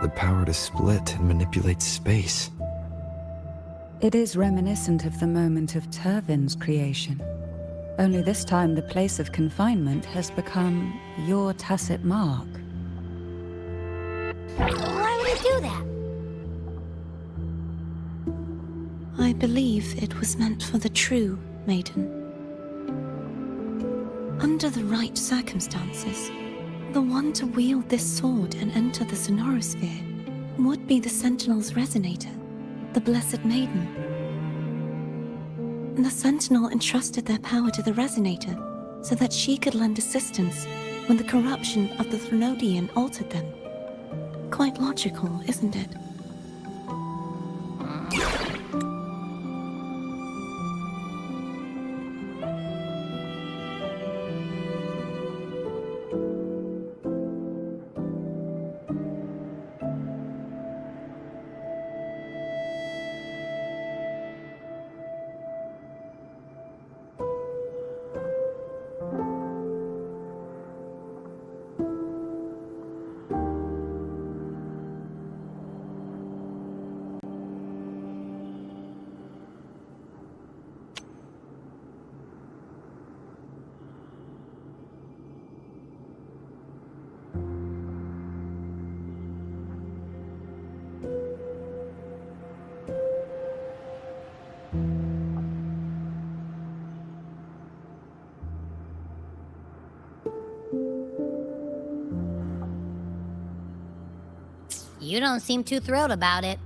The power to split and manipulate space. It is reminiscent of the moment of Turvin's creation. Only this time the place of confinement has become your tacit mark. Why would it do that? I believe it was meant for the true maiden. Under the right circumstances, the one to wield this sword and enter the Sonorosphere would be the Sentinel's resonator, the Blessed Maiden. The Sentinel entrusted their power to the Resonator so that she could lend assistance when the corruption of the Threnodian altered them. Quite logical, isn't it? You don't seem too thrilled about it.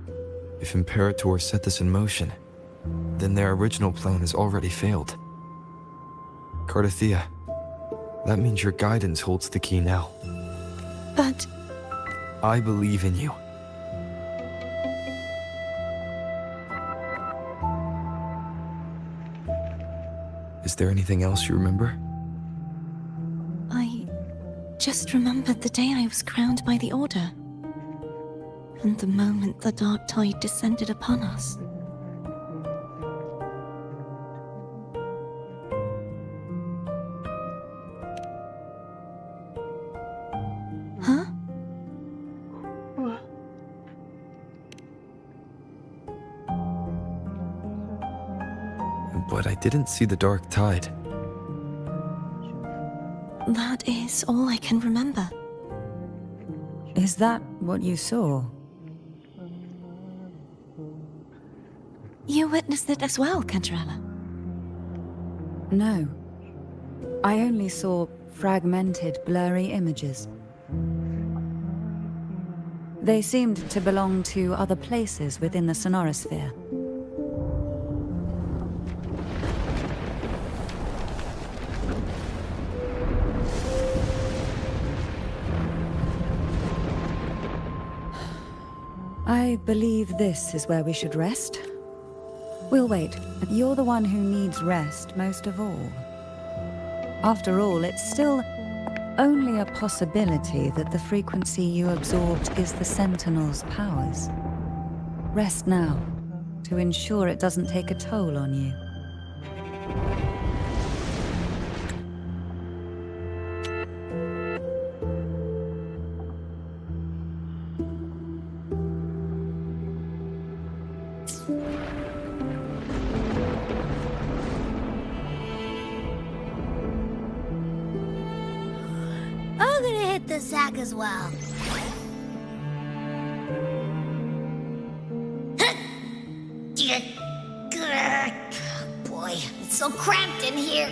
If Imperator set this in motion, then their original plan has already failed. Cardathea, that means your guidance holds the key now. But... I believe in you. Is there anything else you remember? I just remembered the day I was crowned by the Order. And the moment the dark tide descended upon us. Huh? but I didn't see the dark tide. That is all I can remember. Is that what you saw? You witnessed it as well, Cantarella? No. I only saw fragmented, blurry images. They seemed to belong to other places within the sonorosphere. I believe this is where we should rest. We'll wait. You're the one who needs rest most of all. After all, it's still only a possibility that the frequency you absorbed is the Sentinel's powers. Rest now, to ensure it doesn't take a toll on you. I'm gonna hit the sack as well. Boy, it's so cramped in here.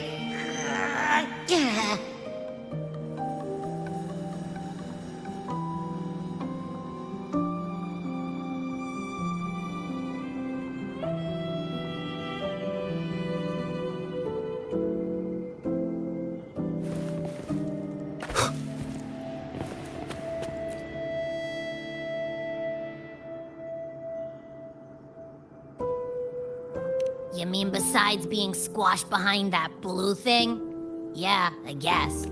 You mean besides being squashed behind that blue thing? Yeah, I guess.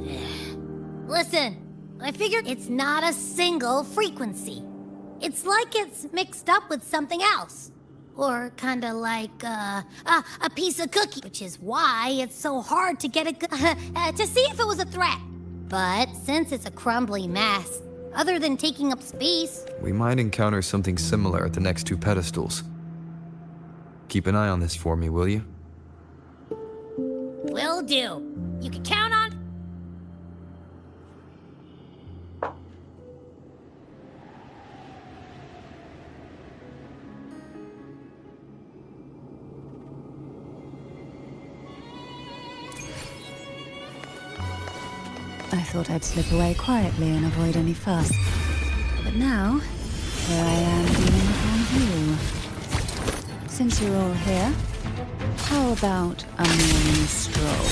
Listen, I figured it's not a single frequency. It's like it's mixed up with something else. Or kinda like, a piece of cookie. Which is why it's so hard to get to see if it was a threat. But since it's a crumbly mess, other than taking up space... We might encounter something similar at the next two pedestals. Keep an eye on this for me, will you? Will do. You can count on... I thought I'd slip away quietly and avoid any fuss. But now, here I am dealing upon you. Since you're all here, how about a morning stroll?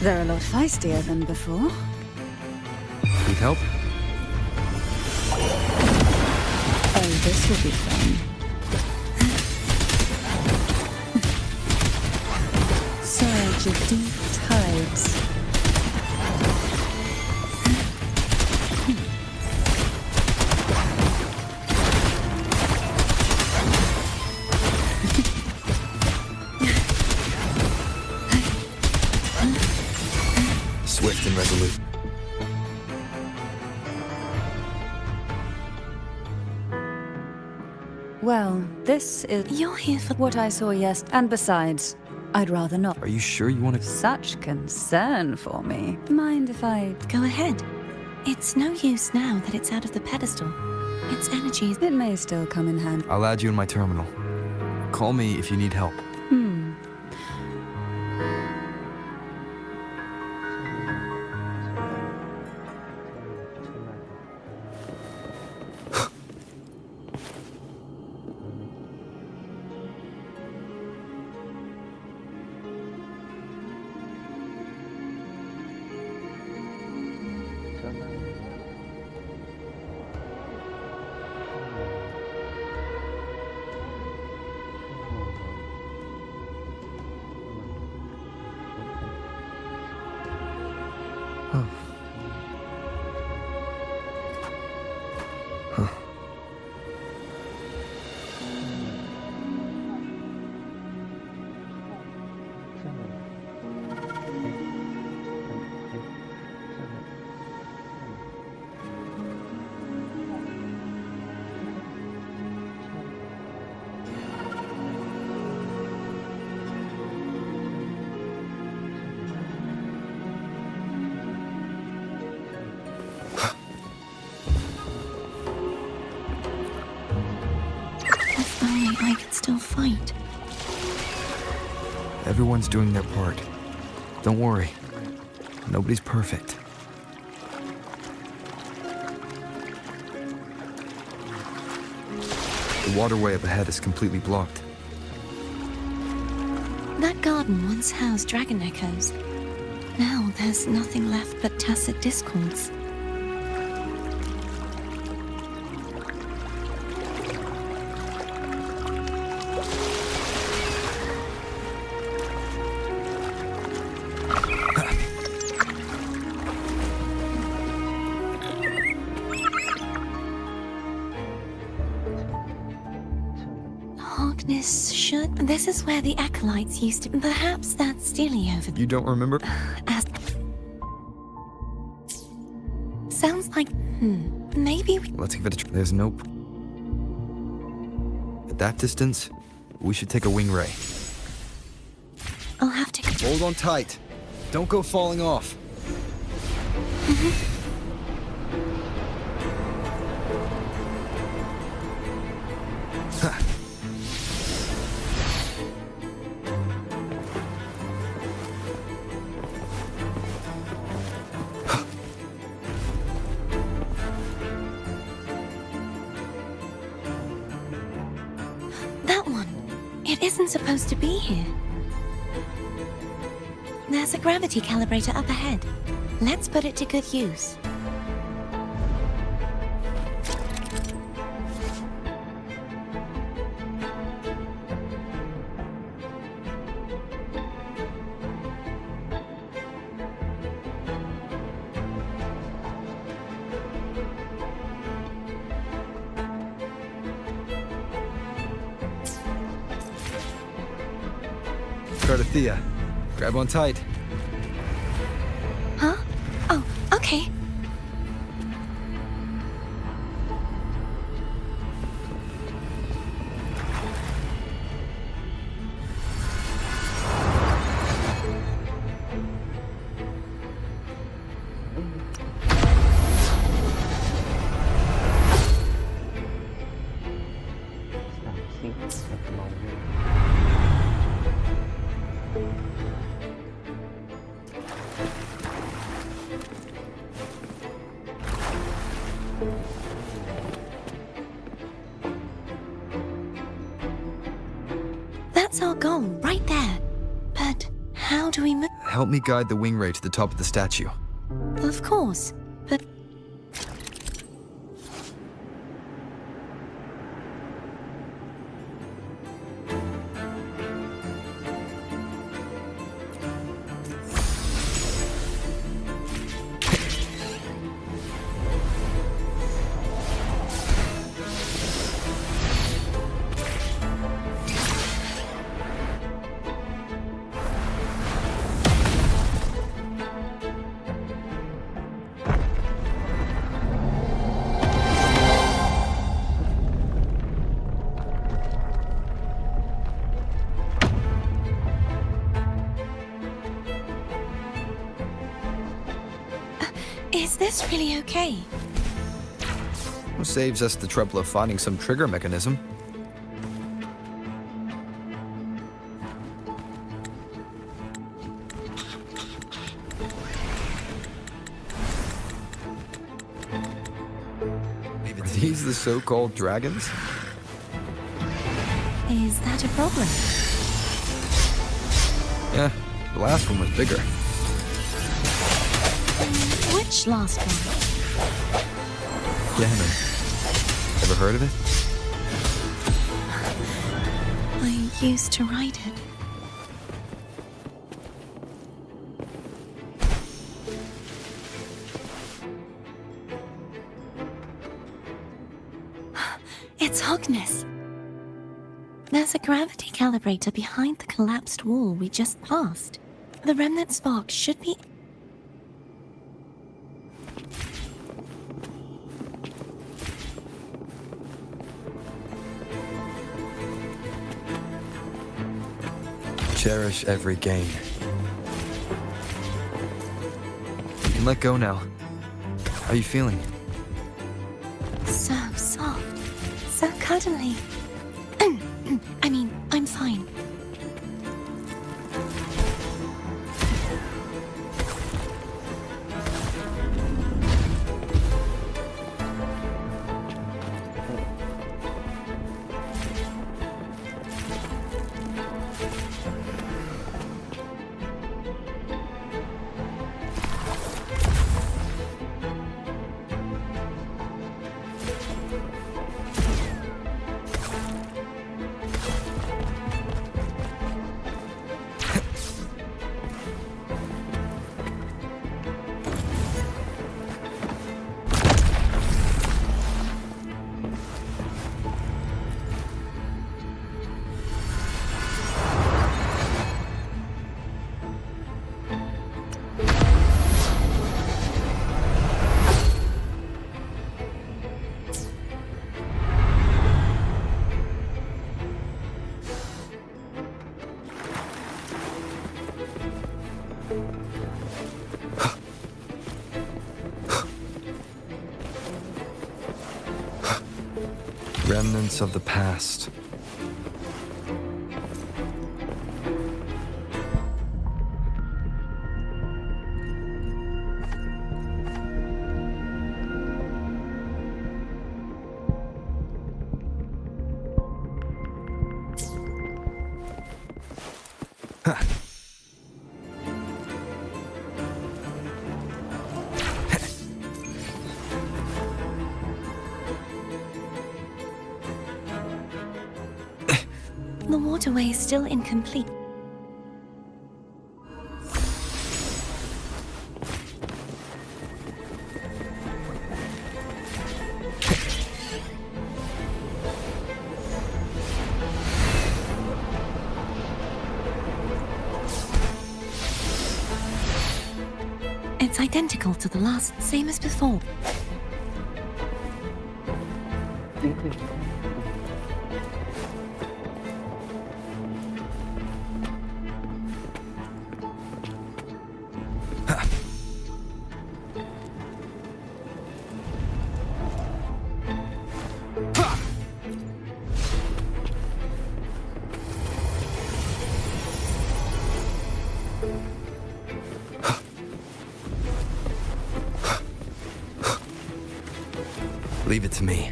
They're a lot feistier than before. Need help? Oh, this will be fun. Surge of deep tides. Swift and resolute. Well, this is... You're here for... what I saw yesterday. And besides, I'd rather not. Are you sure you want to... Such concern for me. Mind if I... Go ahead. It's no use now that it's out of the pedestal. Its energy is... It may still come in handy. I'll add you in my terminal. Call me if you need help. still fight. Everyone's doing their part. Don't worry. Nobody's perfect. The waterway up ahead is completely blocked. That garden once housed dragon echoes. Now there's nothing left but tacit discords. This is where the acolytes used to. Perhaps that's Steely over there. You don't remember? Sounds like. Maybe we. Let's give it a try. There's nope. At that distance, we should take a wing ray. I'll have to. Hold on tight. Don't go falling off. Supposed to be here. There's a gravity calibrator up ahead. Let's put it to good use. Thea, grab on tight. Huh? Oh, okay. That's our goal, right there. But how do we move? Help me guide the wing ray to the top of the statue. Of course, but... Is this really okay? Saves us the trouble of finding some trigger mechanism. Are these the so-called dragons? Is that a problem? Yeah, the last one was bigger. Which last one? Ganon. Ever heard of it? I used to ride it. It's Hogness. There's a gravity calibrator behind the collapsed wall we just passed. The remnant spark should be... Cherish every gain. You can let go now. How are you feeling? So soft. So cuddly. I'm fine. Remnants of the past. The waterway is still incomplete. It's identical to the last, same as before. Leave it to me.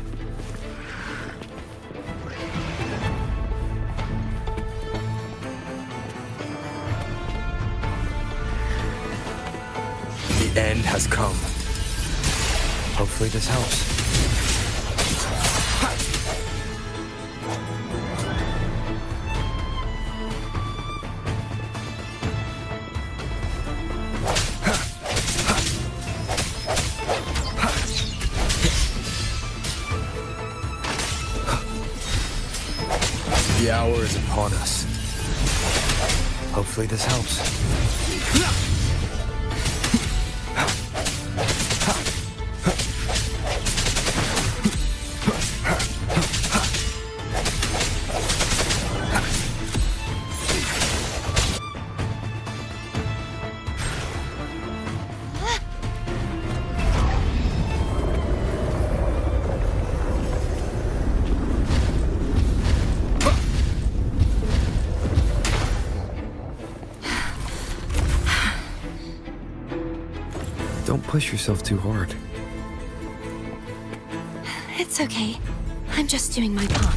The end has come. Hopefully this helps. The hour is upon us. Hopefully this helps. Don't push yourself too hard. It's okay. I'm just doing my part.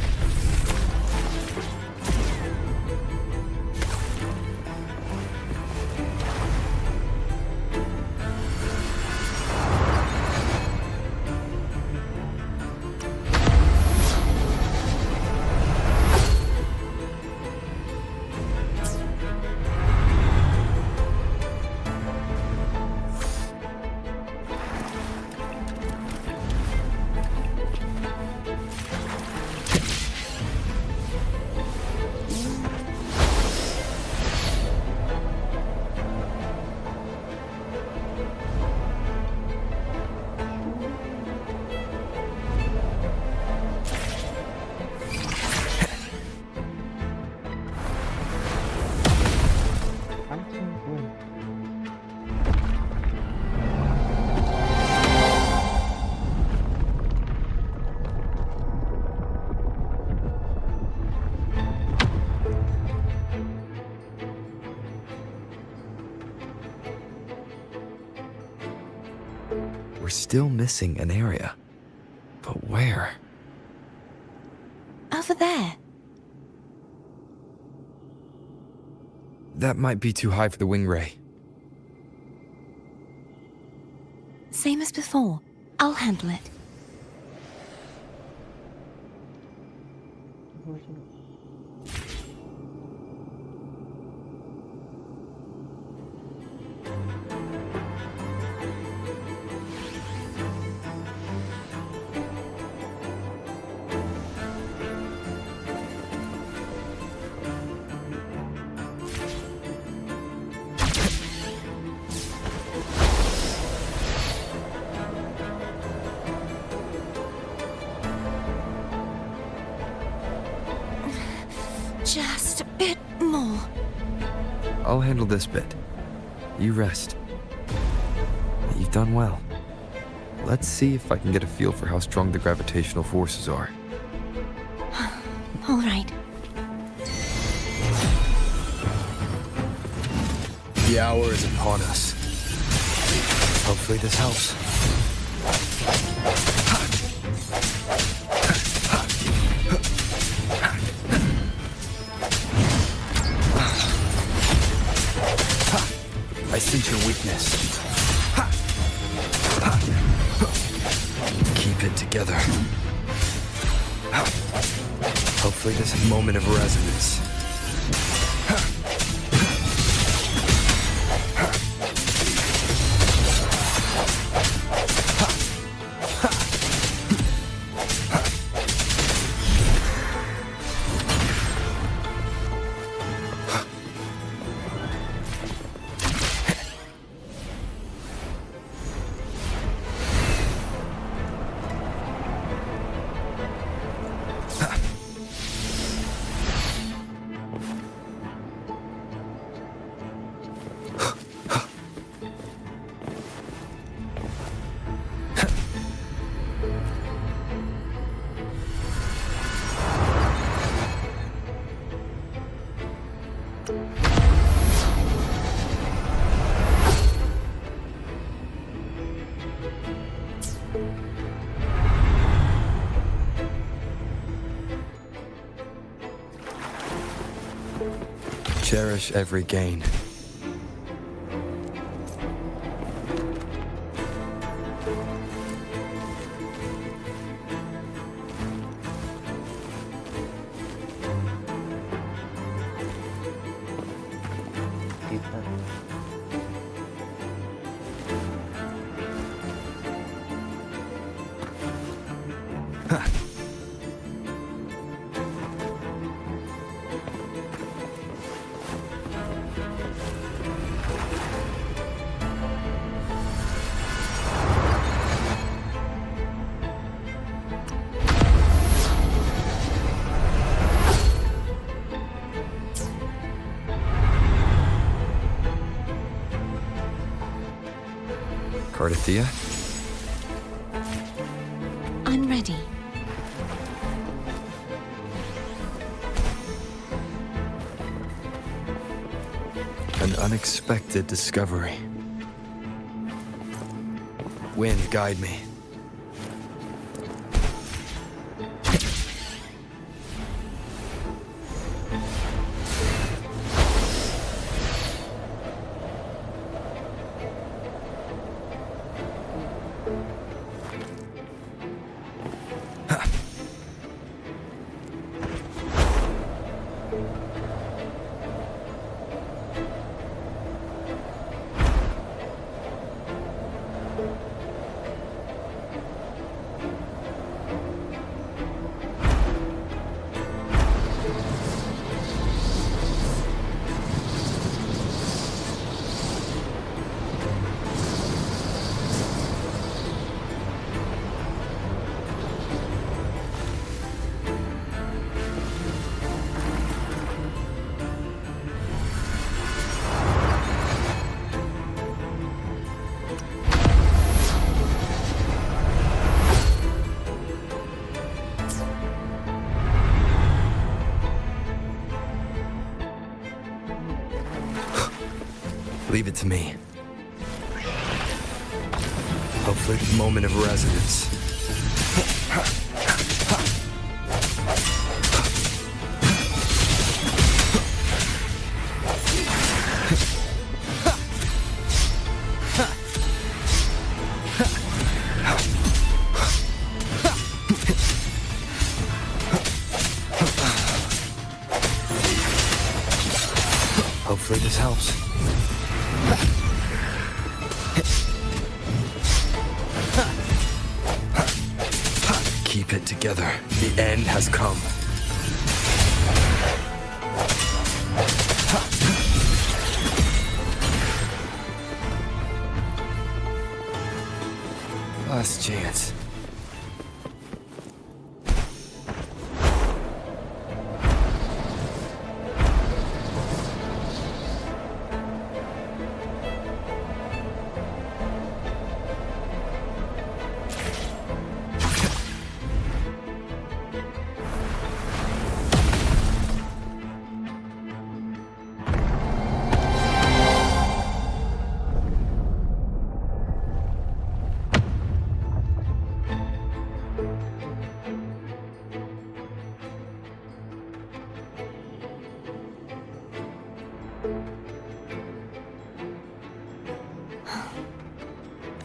We're still missing an area. But where? Over there. That might be too high for the wing ray. Same as before. I'll handle it. Just a bit more. I'll handle this bit. You rest. You've done well. Let's see if I can get a feel for how strong the gravitational forces are. All right. The hour is upon us. Hopefully this helps. I sense your weakness. Keep it together. Hopefully this moment of resonance. Cherish every gain. Cardathia? I'm ready. An unexpected discovery. Wind, guide me. Leave it to me. Hopefully, the moment of resonance. Hopefully this helps. Keep it together. The end has come. Last chance.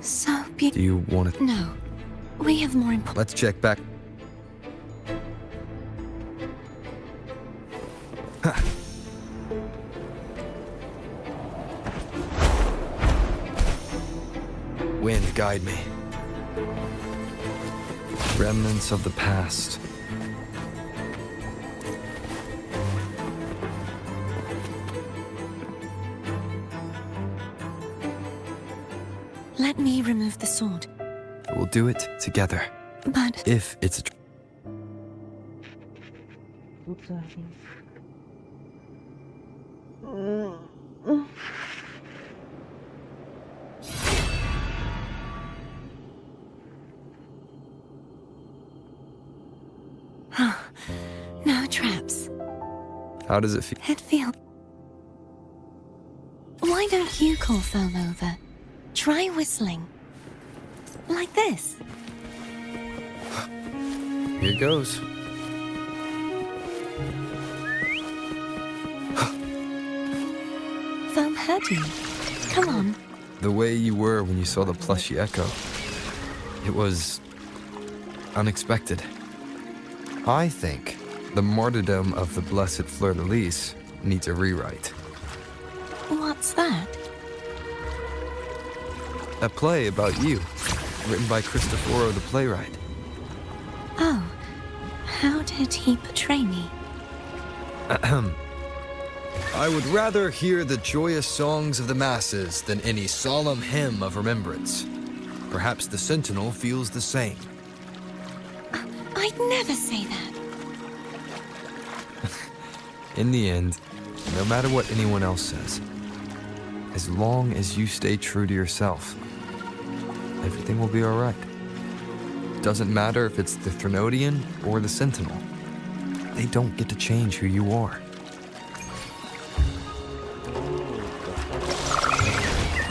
So beautiful. Do you want to? No. We have more important. Let's check back. Wind, guide me. Remnants of the past. Let me remove the sword. We'll do it together. But if it's a... no traps. How does it feel? It feels. Why don't you call Foam over? Try whistling. Like this. Here goes. Foam heard you. Come on. The way you were when you saw the plushy Echo. It was... unexpected. I think the martyrdom of the Blessed Fleur-de-Lis needs a rewrite. What's that? A play about you, written by Cristoforo the playwright. Oh, how did he portray me? Ahem. I would rather hear the joyous songs of the masses than any solemn hymn of remembrance. Perhaps the Sentinel feels the same. I'd never say that. In the end, no matter what anyone else says, as long as you stay true to yourself, everything will be all right. Doesn't matter if it's the Threnodian or the Sentinel. They don't get to change who you are.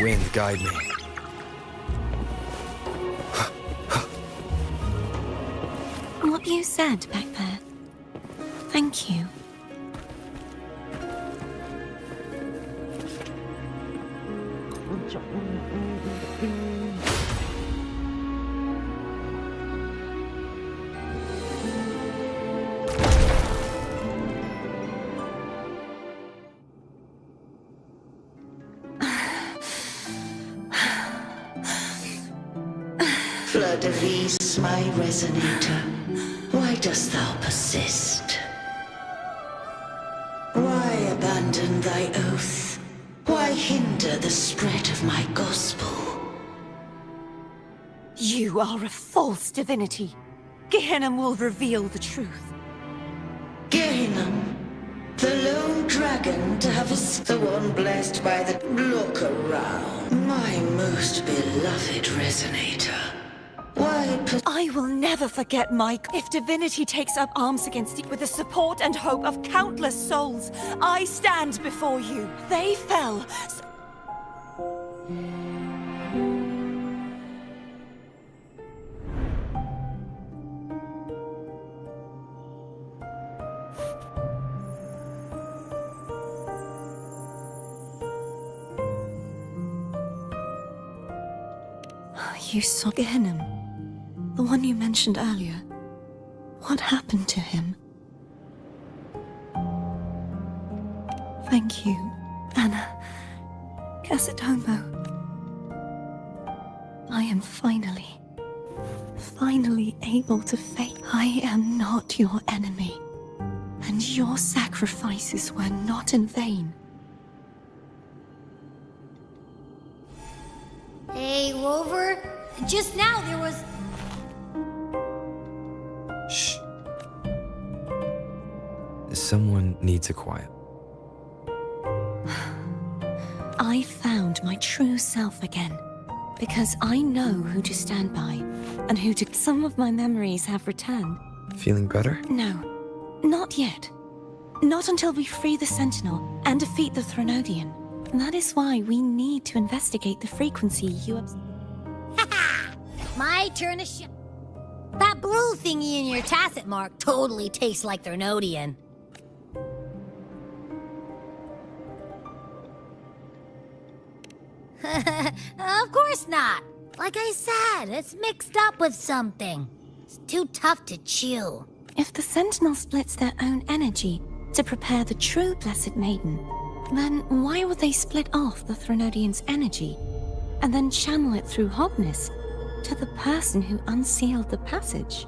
Wind, guide me. What you said back there. Thank you. Fleur-de-Lis, my resonator, why dost thou persist? Why abandon thy oath? Why hinder the spread of my gospel? You are a false divinity. Gehenna will reveal the truth. Gehenna, the lone dragon to have the one blessed by the... Look around, my most beloved resonator. I will never forget, Mike. If divinity takes up arms against you with the support and hope of countless souls, I stand before you. They fell. You saw Gehenna, the one you mentioned earlier. What happened to him? Thank you, Anna. Casitomo. I am finally able to face. I am not your enemy, and your sacrifices were not in vain. Hey, Rover. Just now there was... Shh. Someone needs a quiet. I found my true self again, because I know who to stand by, and who to... Some of my memories have returned. Feeling better? No, not yet. Not until we free the Sentinel and defeat the Thronodian. That is why we need to investigate the frequency you... My turn to sh... That blue thingy in your tacit mark totally tastes like Thronodian. Of course not. Like I said, it's mixed up with something. It's too tough to chew. If the Sentinel splits their own energy to prepare the true Blessed Maiden, then why would they split off the Thronodian's energy and then channel it through Hobness to the person who unsealed the passage?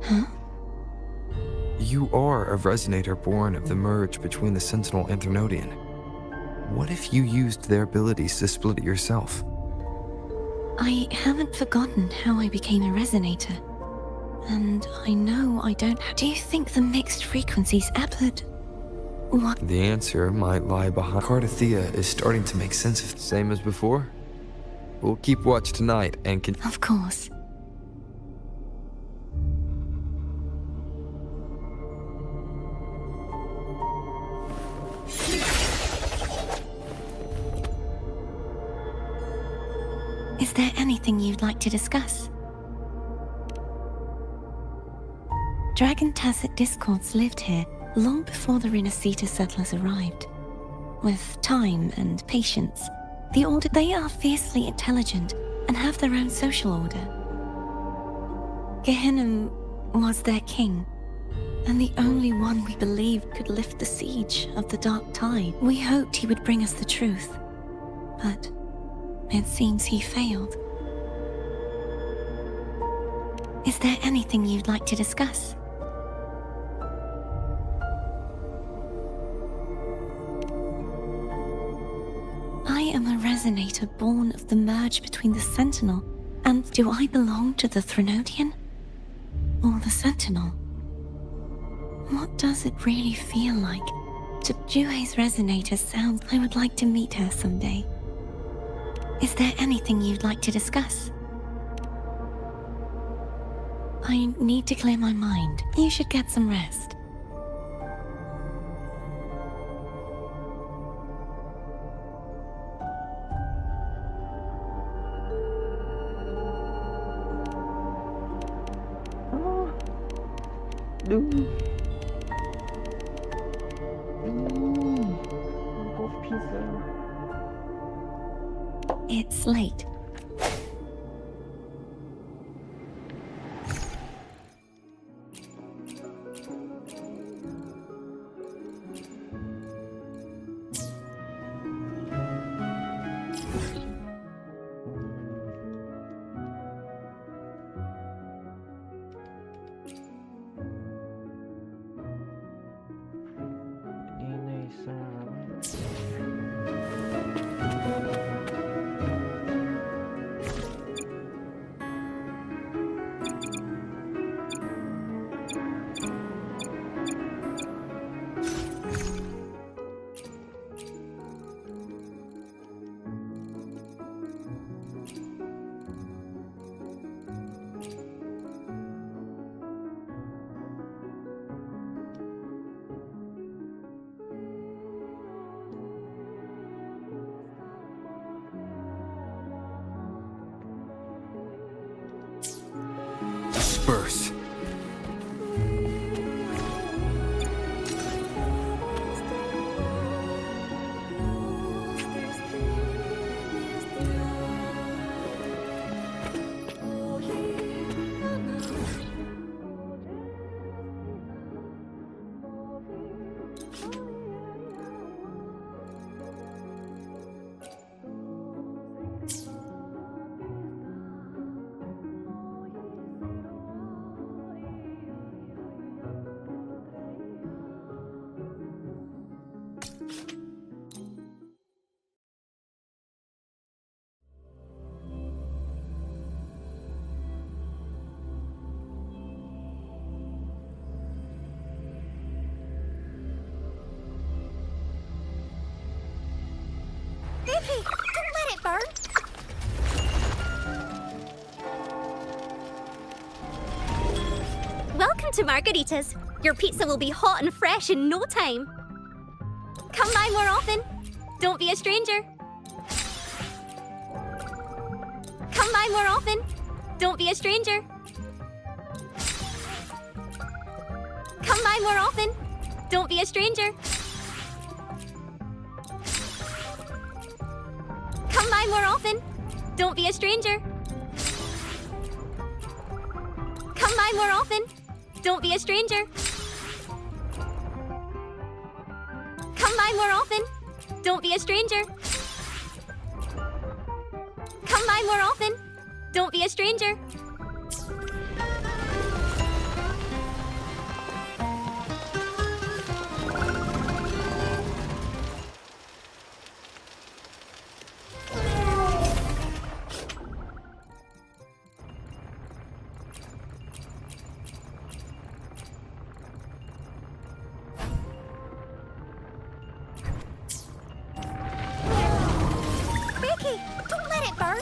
Huh? You are a resonator born of the merge between the Sentinel and Thronodian. What if you used their abilities to split it yourself? I haven't forgotten how I became a resonator. And I know I don't have... Do you think the mixed frequencies ebbed? What? The answer might lie behind... Cardathea is starting to make sense of... Same as before? We'll keep watch tonight and can... Of course. Is there anything you'd like to discuss? Dragon Tacet discords lived here long before the Renacita settlers arrived. With time and patience, the Order, they are fiercely intelligent and have their own social order. Gehenna was their king, and the only one we believed could lift the siege of the Dark Tide. We hoped he would bring us the truth, but it seems he failed. Is there anything you'd like to discuss? I am a resonator born of the merge between the Sentinel and... Do I belong to the Thronodian? Or the Sentinel? What does it really feel like? To Jue's resonator sounds... I would like to meet her someday. Is there anything you'd like to discuss? I need to clear my mind. You should get some rest. It's late. to margaritas. Your pizza will be hot and fresh in no time. Come by more often. Don't be a stranger. Come by more often. Don't be a stranger. Come by more often. Don't be a stranger. Come by more often. Don't be a stranger. Come by more often. Don't be a stranger. Come by more often. Don't be a stranger. Come by more often. Don't be a stranger. Ricky, don't let it burn.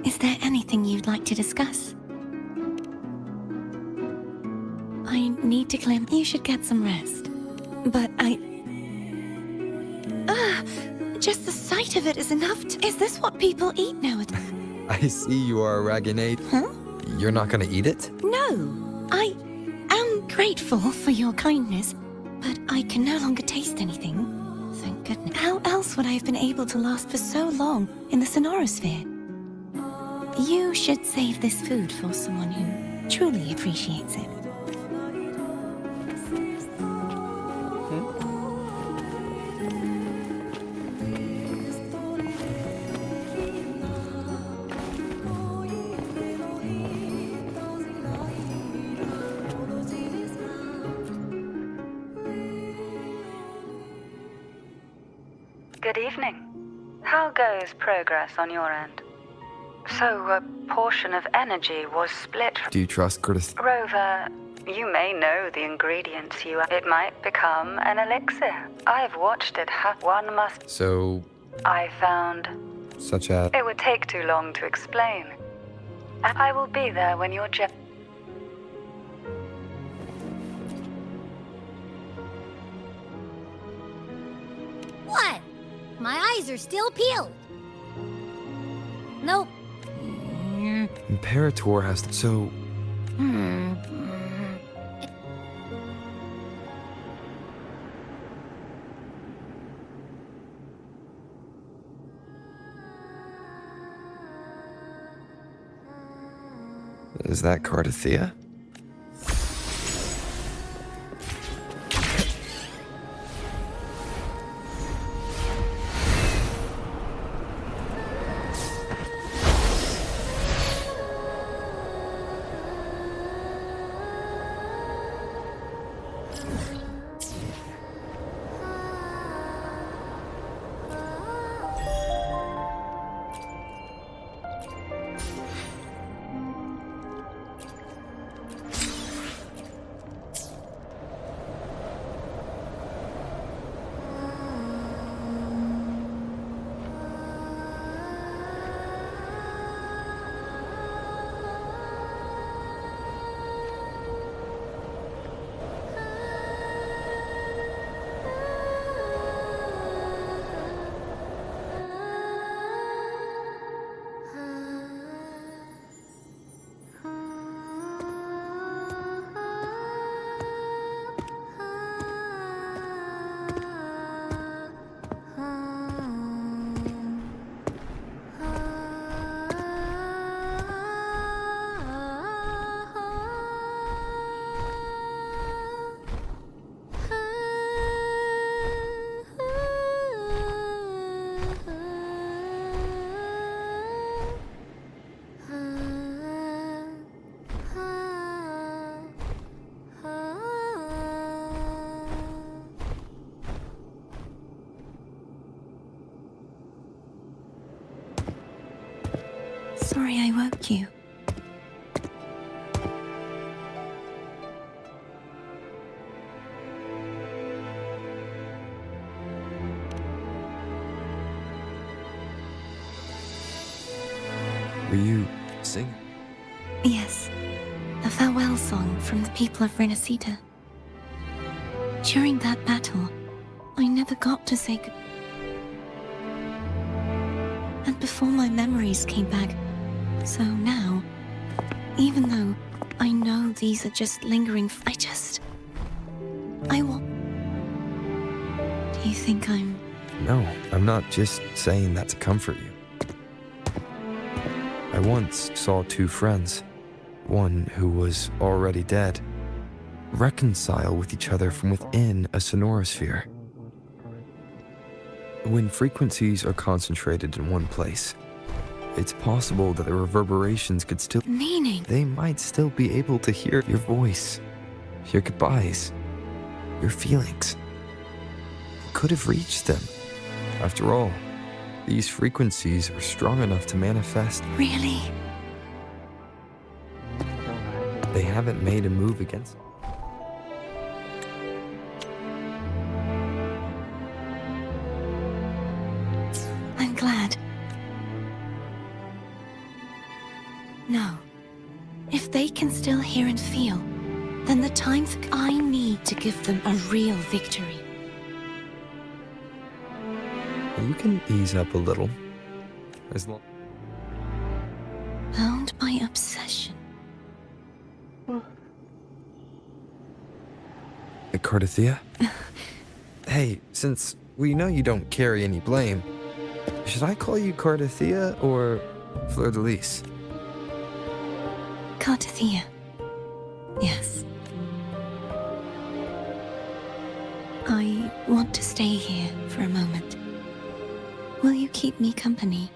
Is there anything you'd like to discuss? I need to claim you should get some rest. But just the sight of it is enough to... Is this what people eat nowadays? I see you are a Raganade. Huh? You're not gonna eat it? No, I am grateful for your kindness, but I can no longer taste anything. Thank goodness. How else would I have been able to last for so long in the Sonorosphere? You should save this food for someone who truly appreciates it. Good evening. How goes progress on your end? So, a portion of energy was split. Do you trust Curtis? Rover, you may know the ingredients you... It might become an elixir. I've watched it one must... So... I found... Such as... It would take too long to explain. I will be there when you're What? My eyes are still peeled. Nope. Imperator has... So... Is that Cardathea? you singing? Yes, a farewell song from the people of Renacita. During that battle, I never got to say goodbye. And before my memories came back, so now, even though I know these are just lingering, I want... Do you think I'm... No, I'm not just saying that to comfort you. I once saw two friends, one who was already dead, reconcile with each other from within a sonorosphere. When frequencies are concentrated in one place, it's possible that the reverberations could still... Meaning? They might still be able to hear your voice, your goodbyes, your feelings. It could have reached them. After all, these frequencies are strong enough to manifest. Really? They haven't made a move against... I'm glad. No. If they can still hear and feel, then the times I need to give them a real victory. You can ease up a little. As long... Bound by obsession. Cardathea? Hey, since we know you don't carry any blame, should I call you Cardathea or Fleur-de-Lis? Cardathea. Yes. I want to stay here for a moment. Will you keep me company?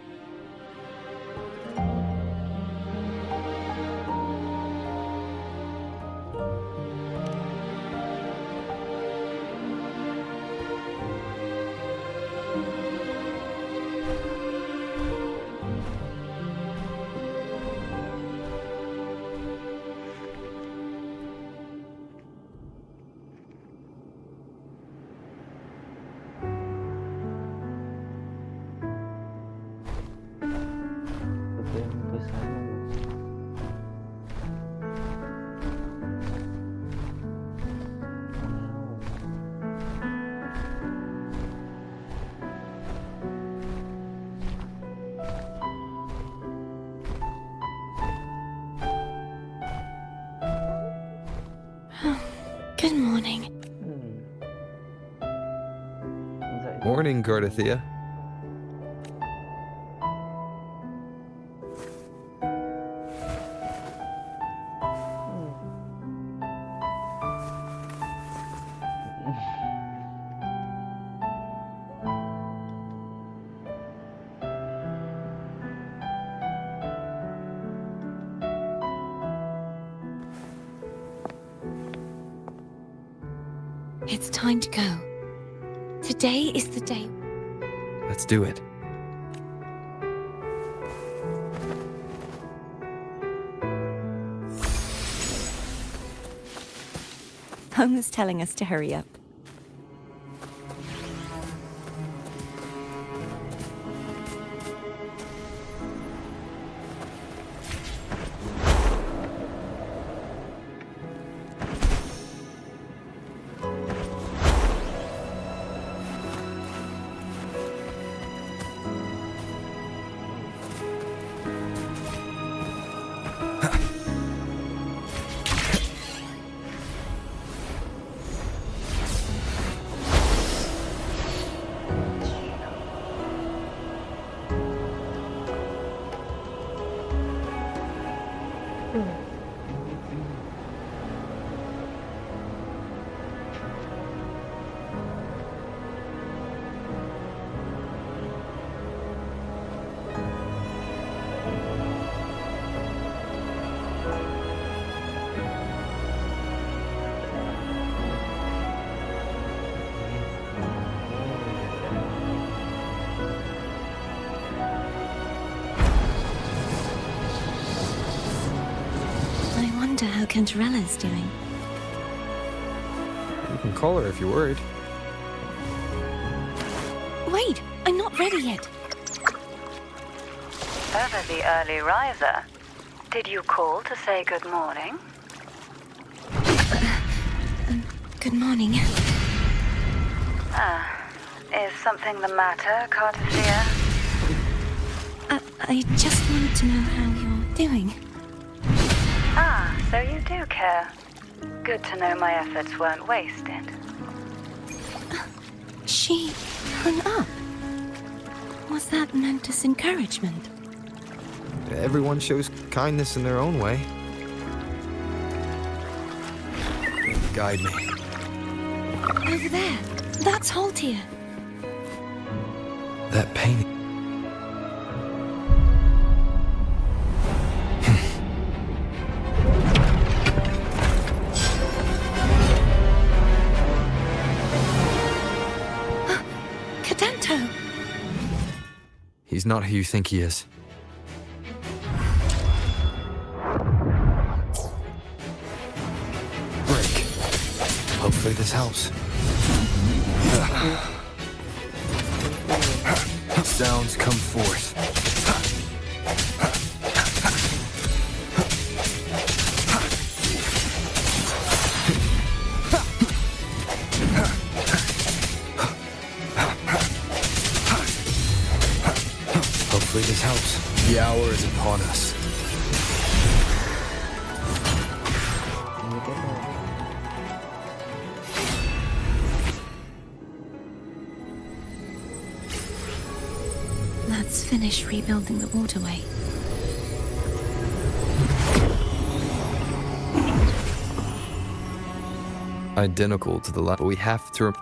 Good morning. Morning, Cardathea. It's time to go. Today is the day. Let's do it. Home is telling us to hurry up. How Cantarella's doing. You can call her if you're worried. Wait, I'm not ready yet. Ever the early riser. Did you call to say good morning? Good morning. Is something the matter, Cartisia? I just wanted to know how you're doing. So you do care. Good to know my efforts weren't wasted. She hung up. Was that meant as encouragement? Everyone shows kindness in their own way. Guide me. Over there. That's Haltia. That painting. Cadento! He's not who you think he is. Break. Hopefully this helps. Sounds come forth. Hopefully this helps. The hour is upon us. Let's finish rebuilding the waterway. Identical to the last, but we have to